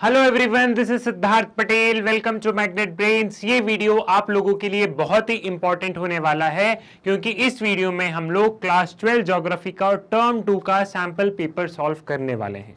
Hello everyone, this is Siddharth Patel. Welcome to Magnet Brains. ये video आप लोगों के लिए बहुत ही इंपॉर्टेंट होने वाला है क्योंकि इस वीडियो में हम लोग क्लास 12 ज्योग्राफी का और टर्म 2 का सैंपल पेपर सॉल्व करने वाले हैं।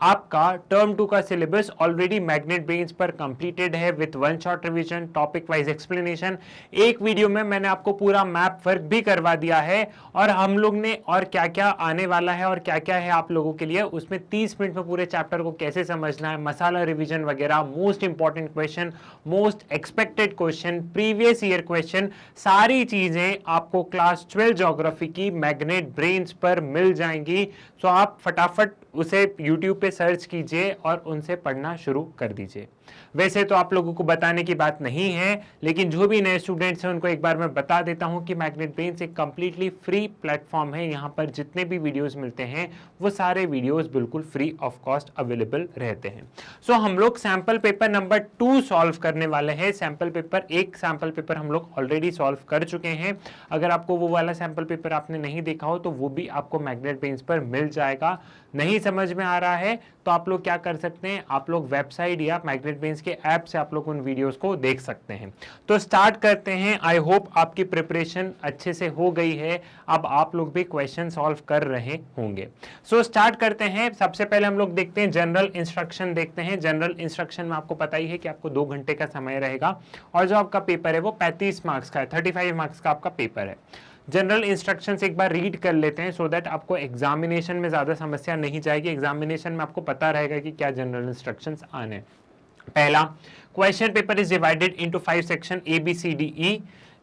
आपका टर्म 2 का सिलेबस ऑलरेडी मैग्नेट ब्रेन्स पर कंप्लीटेड है with one shot revision, topic wise explanation. एक वीडियो में मैंने आपको पूरा मैप वर्क भी करवा दिया है और हम लोग ने और क्या क्या आने वाला है और क्या क्या है आप लोगों के लिए, उसमें 30 मिनट में पूरे चैप्टर को कैसे समझना है, मसाला रिवीजन वगैरह, most important question, most expected question, previous year question, सारी चीजें आपको क्लास 12 ज्योग्राफी की मैग्नेट ब्रेन्स पर मिल जाएंगी। तो आप फटाफट उसे YouTube पे सर्च कीजिए और उनसे पढ़ना शुरू कर दीजिए। वैसे तो आप लोगों को बताने की बात नहीं है, लेकिन जो भी नए स्टूडेंट्स हैं उनको एक बार मैं बता देता हूं कि मैग्नेट ब्रेन्स एक कंप्लीटली फ्री प्लेटफॉर्म है। यहां पर जितने भी वीडियोस मिलते हैं वो सारे वीडियोस बिल्कुल फ्री ऑफ कॉस्ट अवेलेबल रहते हैं। सो हम लोग सैंपल पेपर नंबर 2 सॉल्व करने वाले हैं। सैंपल पेपर हम लोग ऑलरेडी सॉल्व कर चुके हैं। अगर आपको वो वाला सैंपल पेपर आपने नहीं देखा हो तो वो भी आपको मैग्नेट ब्रेन्स पर मिल जाएगा। नहीं समझ में आ रहा है तो आप लोग क्या कर सकते हैं, आप लोग वेबसाइट या मैग्नेट ब्रेन्स के ऐप से आप लोग उन वीडियोस को देख सकते हैं। तो स्टार्ट करते हैं। आई होप आपकी प्रिपरेशन अच्छे से हो गई है, अब आप लोग भी क्वेश्चन सॉल्व कर रहे होंगे। सो स्टार्ट करते हैं। सबसे पहले हम लोग देखते हैं जनरल इंस्ट्रक्शन देखते हैं। जनरल इंस्ट्रक्शन में आपको पता ही है कि आपको 2 घंटे का समय रहेगा और जो आपका पेपर है वो 35 मार्क्स का है, 35 मार्क्स का आपका पेपर है। जनरल इंस्ट्रक्शंस एक बार रीड कर लेते हैं सो दैट आपको एग्जामिनेशन में ज्यादा समस्या नहीं जाएगी। एग्जामिनेशन में आपको पता रहेगा कि क्या जनरल इंस्ट्रक्शंस आने। पहला, question paper is divided into 5 section A B C D E.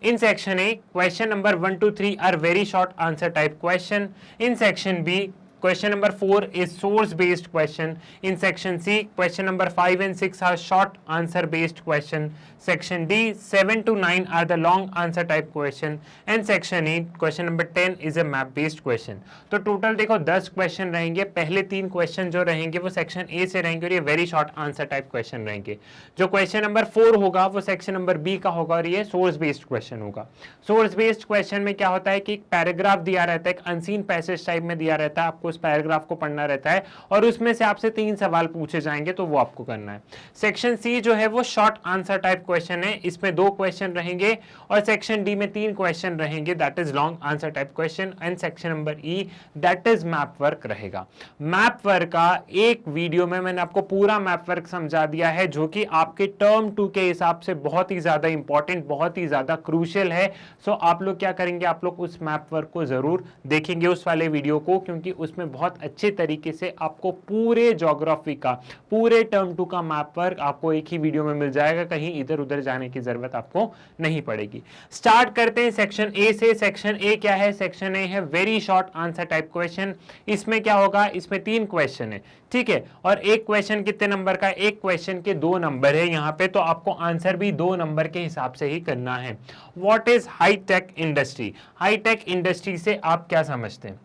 In section A, question number 1 to 3 are very short answer type question. In section B, question number 4 is source based question. In section C, question number 5 and 6 are short answer based question. Section D, 7 to 9 are the long answer type question. And section E, question number 10 is a map based question. तो total देखो 10 question रहेंगे। पहले 3 question जो रहेंगे वो section A से रहेंगे और ये very short answer type question रहेंगे। जो क्वेश्चन नंबर 4 होगा वो सेक्शन नंबर बी का होगा और ये सोर्स बेस्ड क्वेश्चन होगा। सोर्स बेस्ड क्वेश्चन में क्या होता है कि एक पैराग्राफ दिया रहता है, एक अनसीन पैसेज टाइप में दिया रहता है, आपको उस पैराग्राफ को पढ़ना रहता है और उसमें से आपसे 3 सवाल पूछे जाएंगे तो वो आपको करना है। सेक्शन सी जो है वो शॉर्ट आंसर टाइप क्वेश्चन है, इसमें 2 क्वेश्चन रहेंगे और सेक्शन डी में 3 क्वेश्चन रहेंगे, that is long answer type question. And section number E, that is map work रहेगा। मैप वर्क का एक वीडियो में मैंने आपको पूरा मैप वर्क समझा दिया है जो कि आपके टर्म 2 के हिसाब से बहुत ही ज्यादा इंपॉर्टेंट, बहुत ही ज्यादा क्रूशियल है। सो आप लोग क्या करेंगे, आप लोग उस मैप वर्क को जरूर देखेंगे, उस वाले वीडियो को, क्योंकि उसमें बहुत अच्छे तरीके से आपको पूरे ज्योग्राफी का, पूरे टर्म 2 का मैप वर्क आपको एक ही वीडियो में मिल जाएगा, कहीं इधर उधर जाने की जरूरत आपको नहीं पड़ेगी। स्टार्ट करते हैं सेक्शन ए से। सेक्शन ए क्या है? सेक्शन ए है very short answer type question. इसमें क्या होगा, इसमें 3 क्वेश्चन है, ठीक है, और एक क्वेश्चन कितने नंबर का? एक क्वेश्चन के 2 नंबर है यहाँ पे, तो आपको आंसर भी 2 नंबर के हिसाब से ही करना है। What is high tech industry? High tech industry से आप क्या समझते हैं?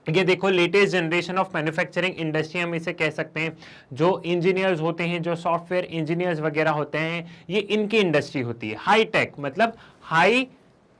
ये देखो, latest generation of manufacturing industry हम इसे कह सकते हैं। जो इंजीनियर्स होते हैं, जो सॉफ्टवेयर इंजीनियर्स वगैरह होते हैं, ये इनकी इंडस्ट्री होती है। हाईटेक मतलब हाई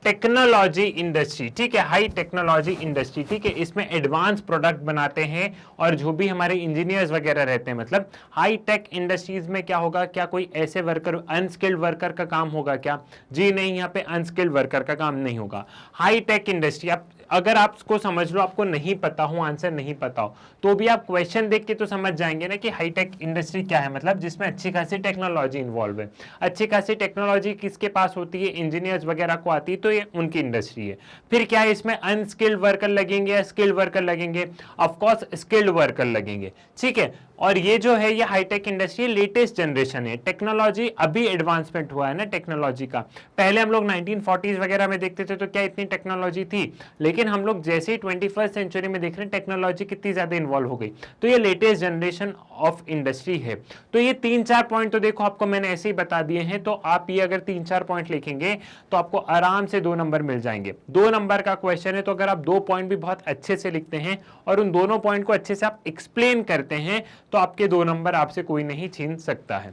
टेक्नोलॉजी इंडस्ट्री, ठीक है, हाई टेक्नोलॉजी इंडस्ट्री, ठीक है, इसमें एडवांस प्रोडक्ट बनाते हैं और जो भी हमारे इंजीनियर्स वगैरह रहते हैं, मतलब हाई टेक इंडस्ट्रीज में क्या होगा, क्या कोई ऐसे वर्कर, अनस्किल्ड वर्कर का काम होगा क्या? जी नहीं, यहाँ पे अनस्किल्ड वर्कर का काम नहीं होगा। हाई टेक इंडस्ट्री, आप अगर आप इसको समझ लो, आपको नहीं पता हो, आंसर नहीं पता हो, तो भी आप क्वेश्चन देख के तो समझ जाएंगे ना कि हाईटेक इंडस्ट्री क्या है, मतलब जिसमें अच्छी खासी टेक्नोलॉजी इन्वॉल्व है। अच्छी खासी टेक्नोलॉजी किसके पास होती है? इंजीनियर्स वगैरह को आती है, तो ये उनकी इंडस्ट्री है। फिर क्या है, इसमें अनस्किल्ड वर्कर लगेंगे या स्किल्ड वर्कर लगेंगे? ऑफकोर्स स्किल्ड वर्कर लगेंगे, ठीक है। और ये जो है, ये हाईटेक इंडस्ट्री लेटेस्ट जनरेशन है, टेक्नोलॉजी अभी एडवांसमेंट हुआ है ना टेक्नोलॉजी का। पहले हम लोग 1940s वगैरह में देखते थे तो क्या इतनी टेक्नोलॉजी थी, लेकिन हम लोग जैसे ही 21st सेंचुरी में देख रहे हैं टेक्नोलॉजी कितनी ज्यादा इन्वॉल्व हो गई, तो ये लेटेस्ट जनरेशन ऑफ इंडस्ट्री है। तो ये 3-4 पॉइंट तो देखो आपको मैंने ऐसे ही बता दिए हैं, तो आप ये अगर 3-4 पॉइंट लिखेंगे तो आपको आराम से 2 नंबर मिल जाएंगे। 2 नंबर का क्वेश्चन है, तो अगर आप 2 पॉइंट भी बहुत अच्छे से लिखते हैं और उन दोनों पॉइंट को अच्छे से आप एक्सप्लेन करते हैं तो आपके 2 नंबर आपसे कोई नहीं छीन सकता है,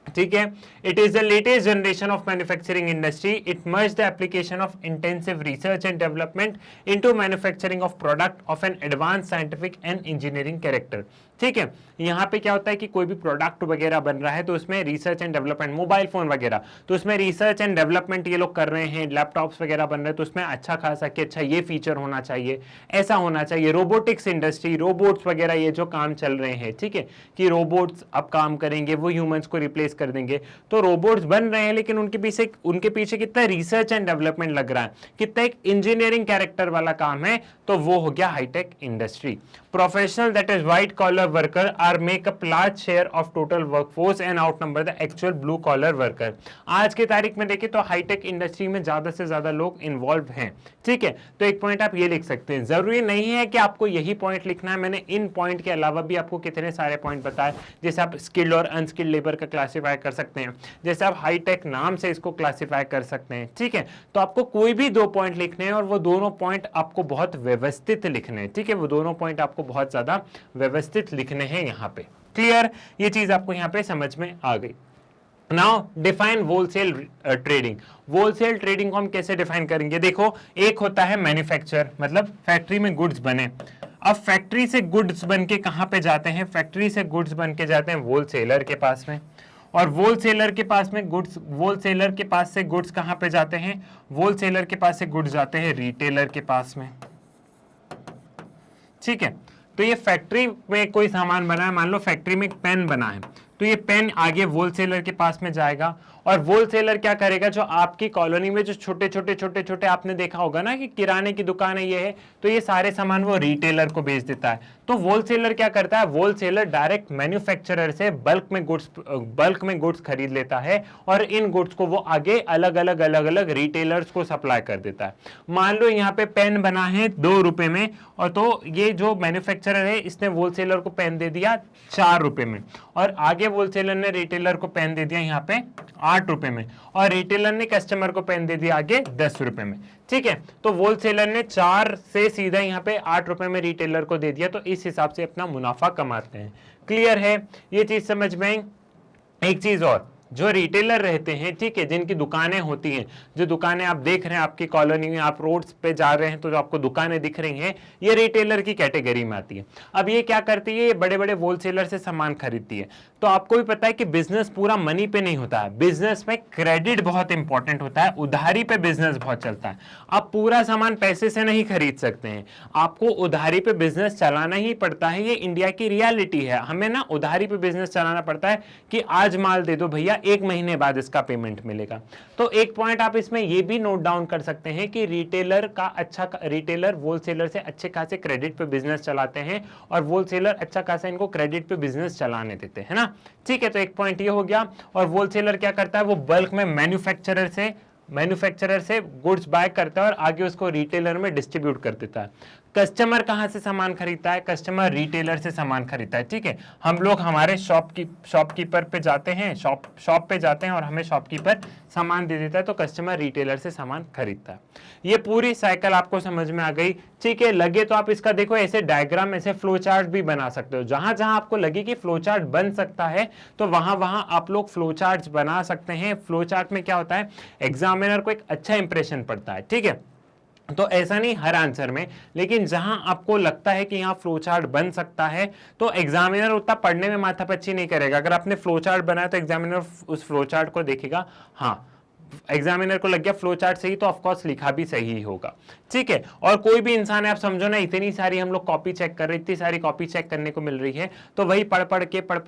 ठीक है। It is the latest generation of manufacturing industry. It merge the application of intensive research and development into manufacturing of product of an advance scientific and engineering character. ठीक है। यहाँ पे क्या होता है कि कोई भी प्रोडक्ट वगैरह बन रहा है तो उसमें research and development, mobile phone वगैरह, तो उसमें रिसर्च एंड डेवलपमेंट ये लोग कर रहे हैं, लैपटॉप्स वगैरह बन रहे हैं, तो उसमें अच्छा खासा कि अच्छा ये फीचर होना चाहिए, ऐसा होना चाहिए। रोबोटिक्स इंडस्ट्री, रोबोट्स वगैरह ये जो काम चल रहे हैं, ठीक है, कि रोबोट्स अब काम करेंगे, वो ह्यूमंस को रिप्लेस कर देंगे, तो रोबोट्स बन रहे हैं, लेकिन उनके पीछे कितना रिसर्च एंड डेवलपमेंट लग रहा है, कितना एक इंजीनियरिंग कैरेक्टर वाला काम है, तो वो हो गया high tech industry. Professional that is white collar worker are make up large share of total workforce and outnumber the actual blue collar worker. आज के तारीख में देखें तो हाईटेक इंडस्ट्री में ज्यादा से ज्यादा लोग इन्वॉल्व हैं, ठीक है। तो एक पॉइंट आप ये लिख सकते हैं, जरूरी नहीं है कि आपको यही पॉइंट लिखना है, मैंने इन पॉइंट के अलावा भी आपको कितने सारे पॉइंट बताए, जैसे आप स्किल्ड और अनस्किल्ड लेबर का क्लासीफाई कर सकते हैं, जैसे आप हाईटेक नाम से इसको क्लासीफाई कर सकते हैं, ठीक है। तो आपको कोई भी 2 पॉइंट लिखने हैं और वो दोनों पॉइंट आपको बहुत व्यवस्थित लिखने हैं, ठीक है, वो दोनों पॉइंट आपको बहुत ज्यादा व्यवस्थित लिखने हैं यहाँ पे। क्लियर, ये चीज आपको यहाँ पे समझ में आ गई। Now define wholesale trading. Wholesale trading को हम कैसे डिफाइन करेंगे? देखो, एक होता है मैन्युफैक्चर, मतलब फैक्ट्री में गुड्स बने। अब फैक्ट्री से गुड्स बन के कहां पे जाते हैं? फैक्ट्री से गुड्स बन के जाते हैं होलसेलर के पास में, और होलसेलर के पास में गुड्स, होलसेलर के पास से गुड्स कहां पे जाते हैं? होलसेलर के पास से गुड्स जाते हैं रिटेलर के पास में, ठीक है। तो ये फैक्ट्री में कोई सामान बना है, मान लो फैक्ट्री में एक पेन बना है, तो ये पेन आगे होलसेलर के पास में जाएगा, और होलसेलर क्या करेगा, जो आपकी कॉलोनी में जो छोटे छोटे आपने देखा होगा ना कि किराने की दुकान है ये है, तो ये सारे सामान वो रिटेलर को बेच देता है। तो होलसेलर क्या करता है? होलसेलर डायरेक्ट मैन्युफैक्चरर से बल्क में गुड्स खरीद लेता है, और इन गुड्स को वो आगे अलग अलग रिटेलर्स को सप्लाई कर देता है। मान लो यहाँ पे पेन बना है 2 रुपए में, और तो ये जो मैन्युफैक्चरर है इसने होलसेलर को पेन दे दिया 4 रुपए में, और आगे होलसेलर ने रिटेलर को पेन दे दिया यहाँ पे 8 रुपए में, और रिटेलर ने कस्टमर को पेन दे दिया आगे 10 रुपए में, ठीक है। तो होलसेलर ने 4 से सीधा यहाँ पे 8 रुपए में रिटेलर को दे दिया, तो इस हिसाब से अपना मुनाफा कमाते हैं। क्लियर है ये चीज समझ में? एक चीज और, जो रिटेलर रहते हैं, ठीक है, जिनकी दुकानें होती हैं, जो दुकानें आप देख रहे हैं आपकी कॉलोनी में, आप रोड्स पे जा रहे हैं तो जो आपको दुकानें दिख रही हैं, ये रिटेलर की कैटेगरी में आती है। अब ये क्या करती है? ये बड़े बड़े होलसेलर से सामान खरीदती है। तो आपको भी पता है कि बिजनेस पूरा मनी पे नहीं होता है, बिजनेस में क्रेडिट बहुत इंपॉर्टेंट होता है, उधारी पे बिजनेस बहुत चलता है। आप पूरा सामान पैसे से नहीं खरीद सकते हैं, आपको उधारी पे बिजनेस चलाना ही पड़ता है। ये इंडिया की रियलिटी है, हमें ना उधारी पे बिजनेस चलाना पड़ता है कि आज माल दे दो भैया, 1 महीने बाद इसका पेमेंट मिलेगा। तो एक पॉइंट आप इसमें ये भी नोट डाउन कर सकते हैं कि रिटेलर होलसेलर से अच्छे खासे क्रेडिट पे बिजनेस चलाते हैं, और होलसेलर अच्छा खासा इनको क्रेडिट पे बिजनेस चलाने देते हैं ना, ठीक है। तो एक पॉइंट ये हो गया। और होलसेलर क्या करता है? वो बल्क में मैन्युफैक्चरर से गुड्स बाय करता है और आगे उसको रिटेलर में डिस्ट्रीब्यूट कर देता है। कस्टमर कहां से सामान खरीदता है? कस्टमर रिटेलर से सामान खरीदता है, ठीक है। हम लोग हमारे शॉपकीपर पे जाते हैं, शॉप पे जाते हैं और हमें शॉपकीपर सामान दे देता है, तो कस्टमर रिटेलर से सामान खरीदता है। ये पूरी साइकिल आपको समझ में आ गई, ठीक है। लगे तो आप इसका देखो ऐसे डायग्राम, ऐसे फ्लो चार्ट भी बना सकते हो। जहां जहां आपको लगे कि फ्लो चार्ट बन सकता है, तो वहां वहां आप लोग फ्लो चार्ट बना सकते हैं। फ्लो चार्ट में क्या होता है? एग्जामिनर को एक अच्छा इंप्रेशन पड़ता है, ठीक है। तो ऐसा नहीं हर आंसर में, लेकिन जहां आपको लगता है कि यहाँ फ्लो चार्ट बन सकता है, तो एग्जामिनर उतना पढ़ने में माथापच्ची नहीं करेगा। अगर आपने फ्लो चार्ट बनाया तो एग्जामिनर उस फ्लो चार्ट को देखेगा, हाँ एग्जामिनर को लग गया फ्लो चार्ट सही, तो ऑफकोर्स लिखा भी सही होगा, ठीक है। और कोई भी इंसान है, आप समझो ना, इतनी सारी हम लोग कॉपी चेक कर रहे हैं, इतनी सारी कॉपी चेक करने को मिल रही है, तो वही पढ़ पढ़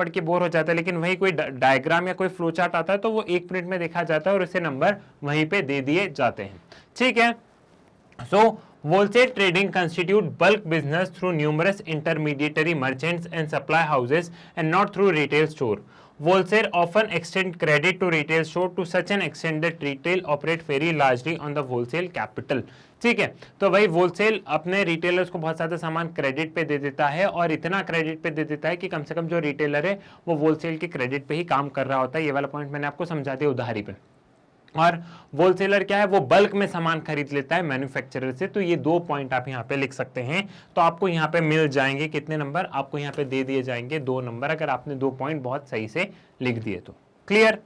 के बोर हो जाता है। लेकिन वही कोई डायग्राम या कोई फ्लो चार्ट आता है तो वो 1 मिनट में देखा जाता है और उसे नंबर वहीं पे दे दिए जाते हैं, ठीक है। So, wholesale trading constitute bulk business through numerous intermediary merchants and supply houses and not through retail store. Wholesale often extend credit to retail store to such an extent that retail operate very largely on the wholesale capital. ठीक है, तो वही wholesale अपने retailers को बहुत ज्यादा सामान credit पे दे देता है, और इतना क्रेडिट पे दे देता है कि कम से कम जो रिटेलर है वो होलसेल के क्रेडिट पे ही काम कर रहा होता है। ये वाला पॉइंट मैंने आपको समझा दिया उधारी पे। और होलसेलर क्या है? वो बल्क में सामान खरीद लेता है मैन्युफैक्चरर से। तो ये 2 पॉइंट आप यहाँ पे लिख सकते हैं। तो आपको यहाँ पे मिल जाएंगे कितने नंबर? आपको यहाँ पे दे दिए जाएंगे 2 नंबर, अगर आपने 2 पॉइंट बहुत सही से लिख दिए तो। क्लियर?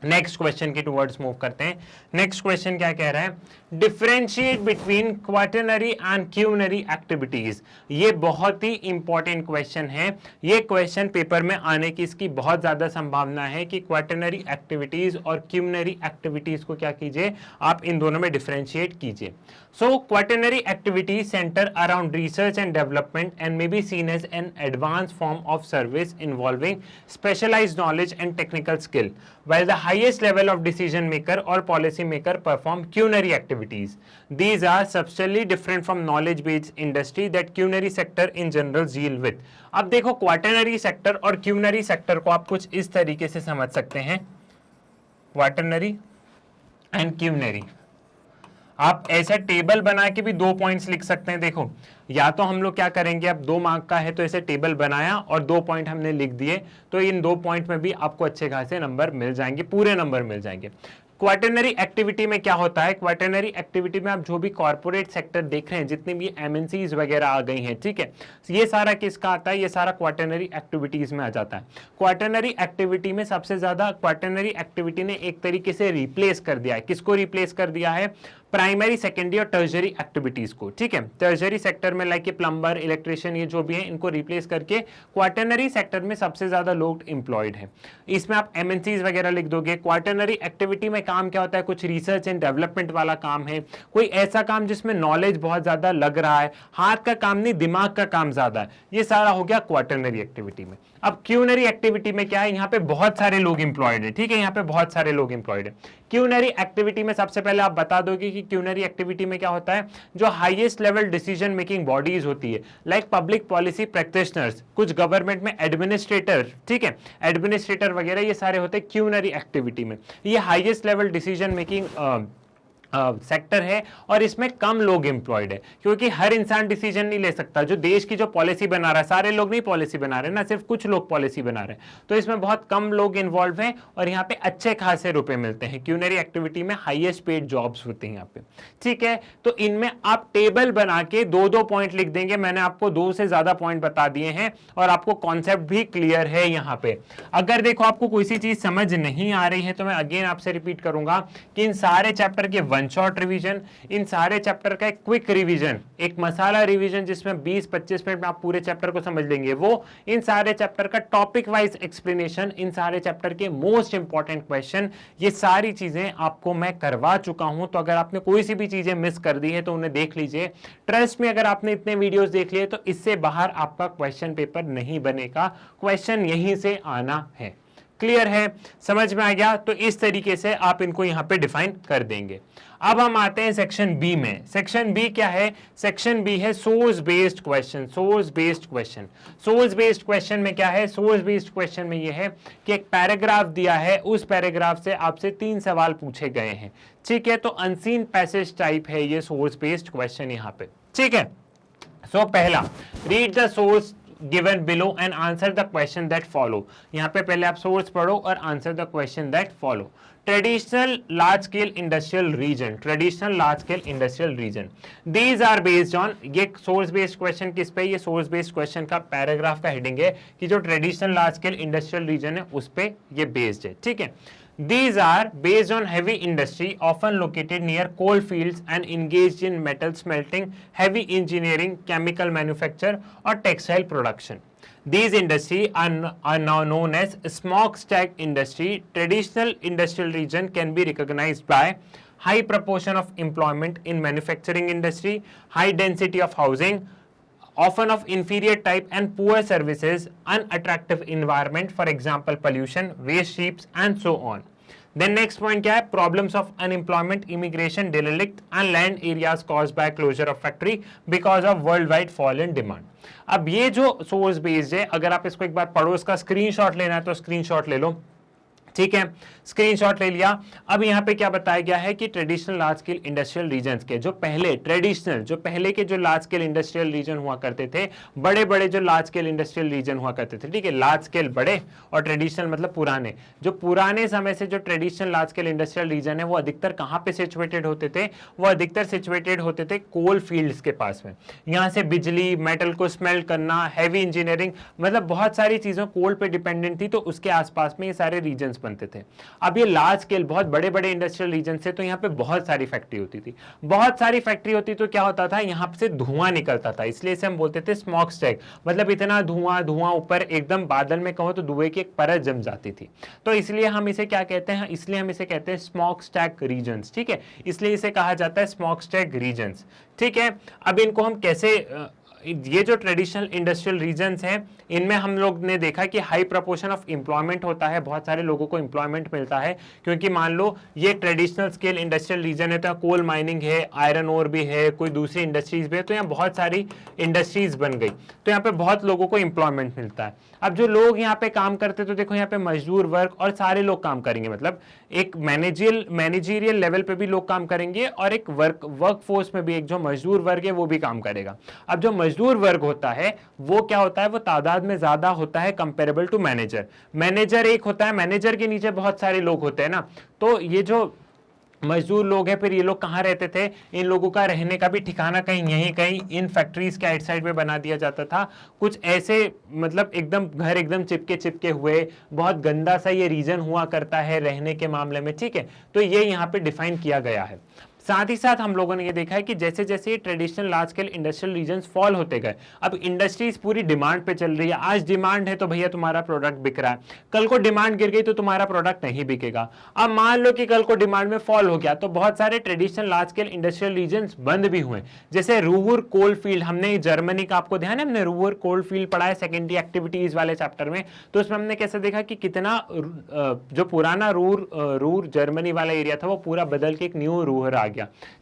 नेक्स्ट क्वेश्चन के टुवर्ड्स मूव करते हैं। नेक्स्ट क्वेश्चन क्या कह रहा है, differentiate between quaternary and quinary activities. ये बहुत ही इंपॉर्टेंट क्वेश्चन है। ये क्वेश्चन पेपर में आने की इसकी बहुत ज्यादा संभावना है कि क्वाटरनरी एक्टिविटीज और क्यूनरी एक्टिविटीज को क्या कीजिए, आप इन दोनों में डिफरेंशिएट कीजिए। So quaternary activities centre around research and development and may be seen as an advance form of service involving specialised knowledge and technical skill, while the highest level of decision maker or policy maker perform culinary activities. These are substantially different from knowledge based industry that culinary sector in general deal with. अब देखो quaternary sector और quinary sector को आप कुछ इस तरीके से समझ सकते हैं, क्वाटरनरी एंड क्यूनरी। आप ऐसा टेबल बना के भी 2 पॉइंट्स लिख सकते हैं। देखो, या तो हम लोग क्या करेंगे, अब 2 मार्क का है तो ऐसे टेबल बनाया और 2 पॉइंट हमने लिख दिए, तो इन 2 पॉइंट में भी आपको अच्छे खासे नंबर मिल जाएंगे, पूरे नंबर मिल जाएंगे। क्वाटरनरी एक्टिविटी में क्या होता है, क्वाटरनरी एक्टिविटी में आप जो भी कॉर्पोरेट सेक्टर देख रहे हैं, जितनी भी एमएनसीज वगैरह आ गई हैं, ठीक है, ये सारा किसका आता है, ये सारा क्वाटरनरी एक्टिविटीज में आ जाता है। क्वाटरनरी एक्टिविटी में सबसे ज्यादा क्वाटरनरी एक्टिविटी ने एक तरीके से रिप्लेस कर दिया है। किसको रिप्लेस कर दिया है, प्राइमरी, सेकेंडरी और टर्जरी एक्टिविटीज को, ठीक है। टर्जरी सेक्टर में लाइक प्लम्बर, इलेक्ट्रिशियन, ये जो भी है, इनको रिप्लेस करके क्वाटरनरी सेक्टर में सबसे ज्यादा लोग एम्प्लॉयड हैं। इसमें आप एमएनसीज वगैरह लिख दोगे। क्वाटरनरी एक्टिविटी में काम क्या होता है, कुछ रिसर्च एंड डेवलपमेंट वाला काम है, कोई ऐसा काम जिसमें नॉलेज बहुत ज्यादा लग रहा है, हाथ का काम नहीं दिमाग का काम ज्यादा है, ये सारा हो गया क्वाटरनरी एक्टिविटी में। अब क्यूनरी एक्टिविटी में क्या है, यहाँ पे बहुत सारे लोग एम्प्लॉयड है, ठीक है, यहाँ पे बहुत सारे लोग एम्प्लॉयड है। क्यूनरी एक्टिविटी में सबसे पहले आप बता दोगे कि क्यूनरी एक्टिविटी में क्या होता है, जो highest level decision making bodies होती है, लाइक पब्लिक पॉलिसी प्रैक्टिशनर्स, कुछ गवर्नमेंट में एडमिनिस्ट्रेटर, ठीक है, एडमिनिस्ट्रेटर वगैरह, ये सारे होते हैं क्यूनरी एक्टिविटी में। ये highest level decision making sector है और इसमें कम लोग एम्प्लॉयड है, क्योंकि हर इंसान डिसीजन नहीं ले सकता। जो देश की जो पॉलिसी बना रहा है, सारे लोग नहीं पॉलिसी बना रहे ना, सिर्फ कुछ लोग पॉलिसी बना रहे हैं, तो इसमें बहुत कम लोग इन्वॉल्व हैं और यहाँ पे अच्छे खासे रुपए मिलते हैं। क्यूनरी एक्टिविटी में हाईएस्ट पेड जॉब्स होती हैं यहाँ पे, ठीक है। तो इनमें आप टेबल बना के 2-2 पॉइंट लिख देंगे। मैंने आपको 2 से ज्यादा पॉइंट बता दिए हैं और आपको कॉन्सेप्ट भी क्लियर है यहाँ पे। अगर देखो आपको कोई सी चीज समझ नहीं आ रही है तो मैं अगेन आपसे रिपीट करूंगा कि इन सारे चैप्टर के शॉर्ट रिवीजन, इन सारे चैप्टर का एक क्विक रिवीजन, एक मसाला रिवीजन जिसमें 20-25 मिनट में आप पूरे चैप्टर को समझ लेंगे, वो इन सारे चैप्टर का टॉपिक वाइज एक्सप्लेनेशन, इन सारे चैप्टर के मोस्ट इंपॉर्टेंट क्वेश्चन, ये सारी चीजें आपको मैं करवा चुका हूं। तो अगर आपने कोई सी भी चीजें मिस कर दी है तो उन्हें देख लीजिए। ट्रस्ट में अगर आपने इतने वीडियोस देख लिए तो इससे बाहर आपका क्वेश्चन पेपर नहीं बनेगा, क्वेश्चन यहीं से आना है। क्लियर है, समझ में आ गया? तो इस तरीके से आप इनको यहां पे डिफाइन कर देंगे। अब हम आते हैं सेक्शन बी में। सेक्शन बी क्या है? सेक्शन बी है source based question. Source based question, source based question में क्या है? सोर्स बेस्ड क्वेश्चन में यह है कि एक पैराग्राफ दिया है, उस पैराग्राफ से आपसे 3 सवाल पूछे गए हैं, ठीक है। तो अनसीन पैसेज टाइप है ये सोर्स बेस्ड क्वेश्चन यहां पे, ठीक है। सो पहला, read the source given below and answer the question that follow। यहाँ पे पहले आप सोर्स पढ़ो और answer the question that follow. Traditional large scale industrial region, traditional large scale industrial region, these are based on, ये source based question किस पे? ये सोर्स बेस्ड क्वेश्चन का पैराग्राफ का हेडिंग है कि जो traditional large scale industrial region है उस पे ये बेस्ड है, ठीक है। These are based on heavy industry often located near coal fields and engaged in metal smelting, heavy engineering, chemical manufacture or textile production. These industries are now known as smokestack industry. Traditional industrial region can be recognized by high proportion of employment in manufacturing industry, high density of housing, often of inferior type and poor services, unattractive environment, for example pollution, waste heaps and so on. Then next point क्या है? Problems of unemployment, immigration, derelict and land areas caused by closure of factory because of worldwide fall in demand. अब ये जो source based है, अगर आप इसको एक बार पढ़ो, इसका स्क्रीनशॉट लेना है तो स्क्रीनशॉट ले लो, ठीक है। स्क्रीनशॉट ले लिया। अब यहाँ पे क्या बताया गया है कि traditional large scale industrial regions के जो पहले ट्रेडिशनल, जो पहले के जो लार्ज स्केल इंडस्ट्रियल रीजन हुआ करते थे, बड़े बड़े जो लार्ज स्केल इंडस्ट्रियल रीजन हुआ करते थे, ठीक है, लार्ज स्केल बड़े और ट्रेडिशनल मतलब पुराने, जो पुराने समय से जो traditional large scale industrial region है वो अधिकतर कहाँ पे सिचुएटेड होते थे? वो अधिकतर सिचुएटेड होते थे कोल फील्ड्स के पास में। यहाँ से बिजली, मेटल को स्मेल्ट करना, हैवी इंजीनियरिंग, मतलब बहुत सारी चीजों कोल पे डिपेंडेंट थी, तो उसके आसपास में ये सारे रीजन्स बनते थे। अब ये लार्ज स्केल बहुत बड़े बड़े इंडस्ट्रियल रीजन से, तो यहाँ पे बहुत सारी फैक्ट्री होती थी, बहुत सारी फैक्ट्री होती तो क्या होता था, यहाँ से धुआं निकलता था, इसलिए इसे हम बोलते थे स्मोक स्टैक। मतलब इतना धुआं, धुआं ऊपर एकदम बादल में कहो तो धुएं की एक परत जम जाती थी, तो इसलिए हम इसे क्या कहते हैं, इसलिए हम इसे कहते हैं स्मोक स्टैक रीजन्स। ठीक है, इसलिए इसे कहा जाता है स्मोक स्टैक रीजन्स। ठीक है, अब इनको हम कैसे, ये जो ट्रेडिशनल इंडस्ट्रियल रीजन्स हैं, इनमें हम लोग ने देखा कि हाई प्रोपोर्शन ऑफ एम्प्लॉयमेंट होता है, बहुत सारे लोगों को एम्प्लॉयमेंट मिलता है, क्योंकि मान लो ये ट्रेडिशनल स्केल इंडस्ट्रियल रीजन है, तो कोल माइनिंग है, आयरन ओर भी है, कोई दूसरी इंडस्ट्रीज भी है, तो यहाँ बहुत सारी इंडस्ट्रीज बन गई, तो यहाँ पे बहुत लोगों को एम्प्लॉयमेंट मिलता है। अब जो लोग यहाँ पे काम करते, तो देखो यहाँ पे मजदूर वर्ग और सारे लोग काम करेंगे, मतलब एक मैनेजरियल लेवल पे भी लोग काम करेंगे, और एक वर्क फोर्स में भी एक जो मजदूर वर्ग है वो भी काम करेगा। अब जो मजदूर वर्ग होता है वो क्या होता है, वो तादाद में ज्यादा होता है कंपेरेबल टू मैनेजर। मैनेजर एक होता है, मैनेजर के नीचे बहुत सारे लोग होते हैं ना, तो ये जो मजदूर लोग हैं, फिर ये लोग कहाँ रहते थे, इन लोगों का रहने का भी ठिकाना कहीं यहीं कहीं इन फैक्ट्रीज के आउटसाइड में बना दिया जाता था। कुछ ऐसे मतलब एकदम घर एकदम चिपके चिपके हुए, बहुत गंदा सा ये रीजन हुआ करता है रहने के मामले में। ठीक है, तो ये यहाँ पे डिफाइन किया गया है। साथ ही साथ हम लोगों ने ये देखा है कि जैसे जैसे ये traditional large scale industrial regions fall होते गए, अब इंडस्ट्रीज पूरी डिमांड पे चल रही है। आज डिमांड है तो भैया तुम्हारा प्रोडक्ट बिक रहा है, कल को डिमांड गिर गई तो तुम्हारा प्रोडक्ट नहीं बिकेगा। अब मान लो कि कल को डिमांड में फॉल हो गया, तो बहुत सारे traditional large scale industrial regions बंद भी हुए, जैसे रूवर कोल फील्ड। हमने जर्मनी का, आपको ध्यान है, हमने रूवर कोल फील्ड पढ़ा है सेकेंडरी एक्टिविटीज वाले चैप्टर में, तो उसमें हमने कैसे देखा कि कितना जो पुराना रूर जर्मनी वाला एरिया था वो पूरा बदल के एक न्यू रूर आ गया।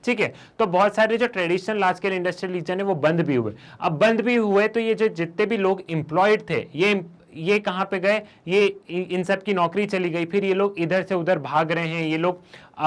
ठीक है, तो बहुत सारे जो traditional large scale industrial region है वो बंद भी हुए। अब बंद भी हुए तो ये जो जितने भी लोग एम्प्लॉयड थे, ये कहां पे गए, ये इन सब की नौकरी चली गई, फिर ये लोग इधर से उधर भाग रहे हैं, ये लोग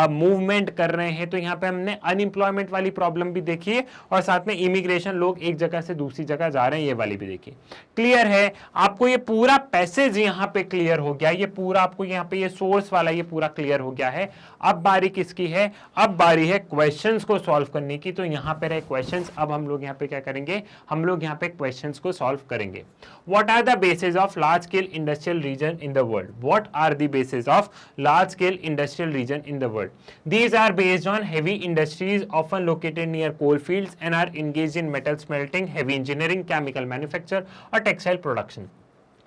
मूवमेंट कर रहे हैं, तो यहाँ पे हमने अनएम्प्लॉयमेंट वाली प्रॉब्लम भी देखी है, और साथ में इमिग्रेशन, लोग एक जगह से दूसरी जगह जा रहे हैं, ये वाली भी देखिए। क्लियर है आपको, ये पूरा पैसेज यहाँ पे क्लियर हो गया, ये पूरा आपको यहाँ पे ये सोर्स वाला ये पूरा क्लियर हो गया है। अब बारी किसकी है, अब बारी है क्वेश्चंस को सॉल्व करने की। तो यहाँ पे रहे क्वेश्चंस, अब हम लोग यहाँ पे क्या करेंगे, हम लोग यहाँ पे क्वेश्चंस को सॉल्व करेंगे। What are the basis of large scale industrial region in the world, what are the basis of large scale industrial region in the world? These are based on heavy industries often located near coal fields and are engaged in metal smelting, heavy engineering, chemical manufacture और textile production।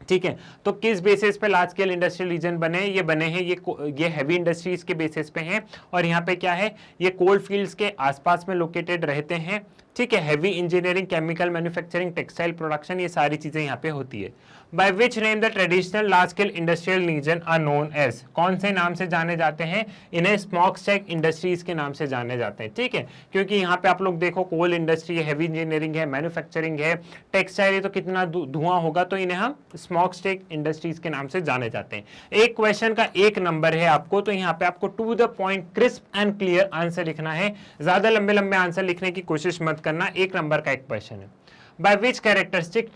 ठीक है, तो किस basis पे large scale industrial reason बने, ये बने हैं ये हैवी इंडस्ट्रीज के बेसिस पे हैं, और यहाँ पे क्या है, ये कोल फील्ड्स के आसपास में लोकेटेड रहते हैं। ठीक है, heavy engineering, chemical manufacturing, textile production, ये सारी चीजें यहाँ पे होती है। By which name the traditional large scale industrial region are known as, कौन से नाम से जाने जाते हैं, इन्हें स्मोक स्टैक इंडस्ट्रीज के नाम से जाने जाते हैं। ठीक है, क्योंकि यहाँ पे आप लोग देखो कोल इंडस्ट्री है, हैवी इंजीनियरिंग है, मैन्युफैक्चरिंग है, टेक्सटाइल है, तो कितना धुआं होगा, तो इन्हें हम स्मोक स्टैक इंडस्ट्रीज के नाम से जाने जाते हैं। एक क्वेश्चन का एक नंबर है आपको, तो यहाँ पे आपको to the point crisp and clear answer लिखना है, ज्यादा लंबे लंबे आंसर लिखने की कोशिश मत करना, एक नंबर का एक क्वेश्चन है। By which characteristic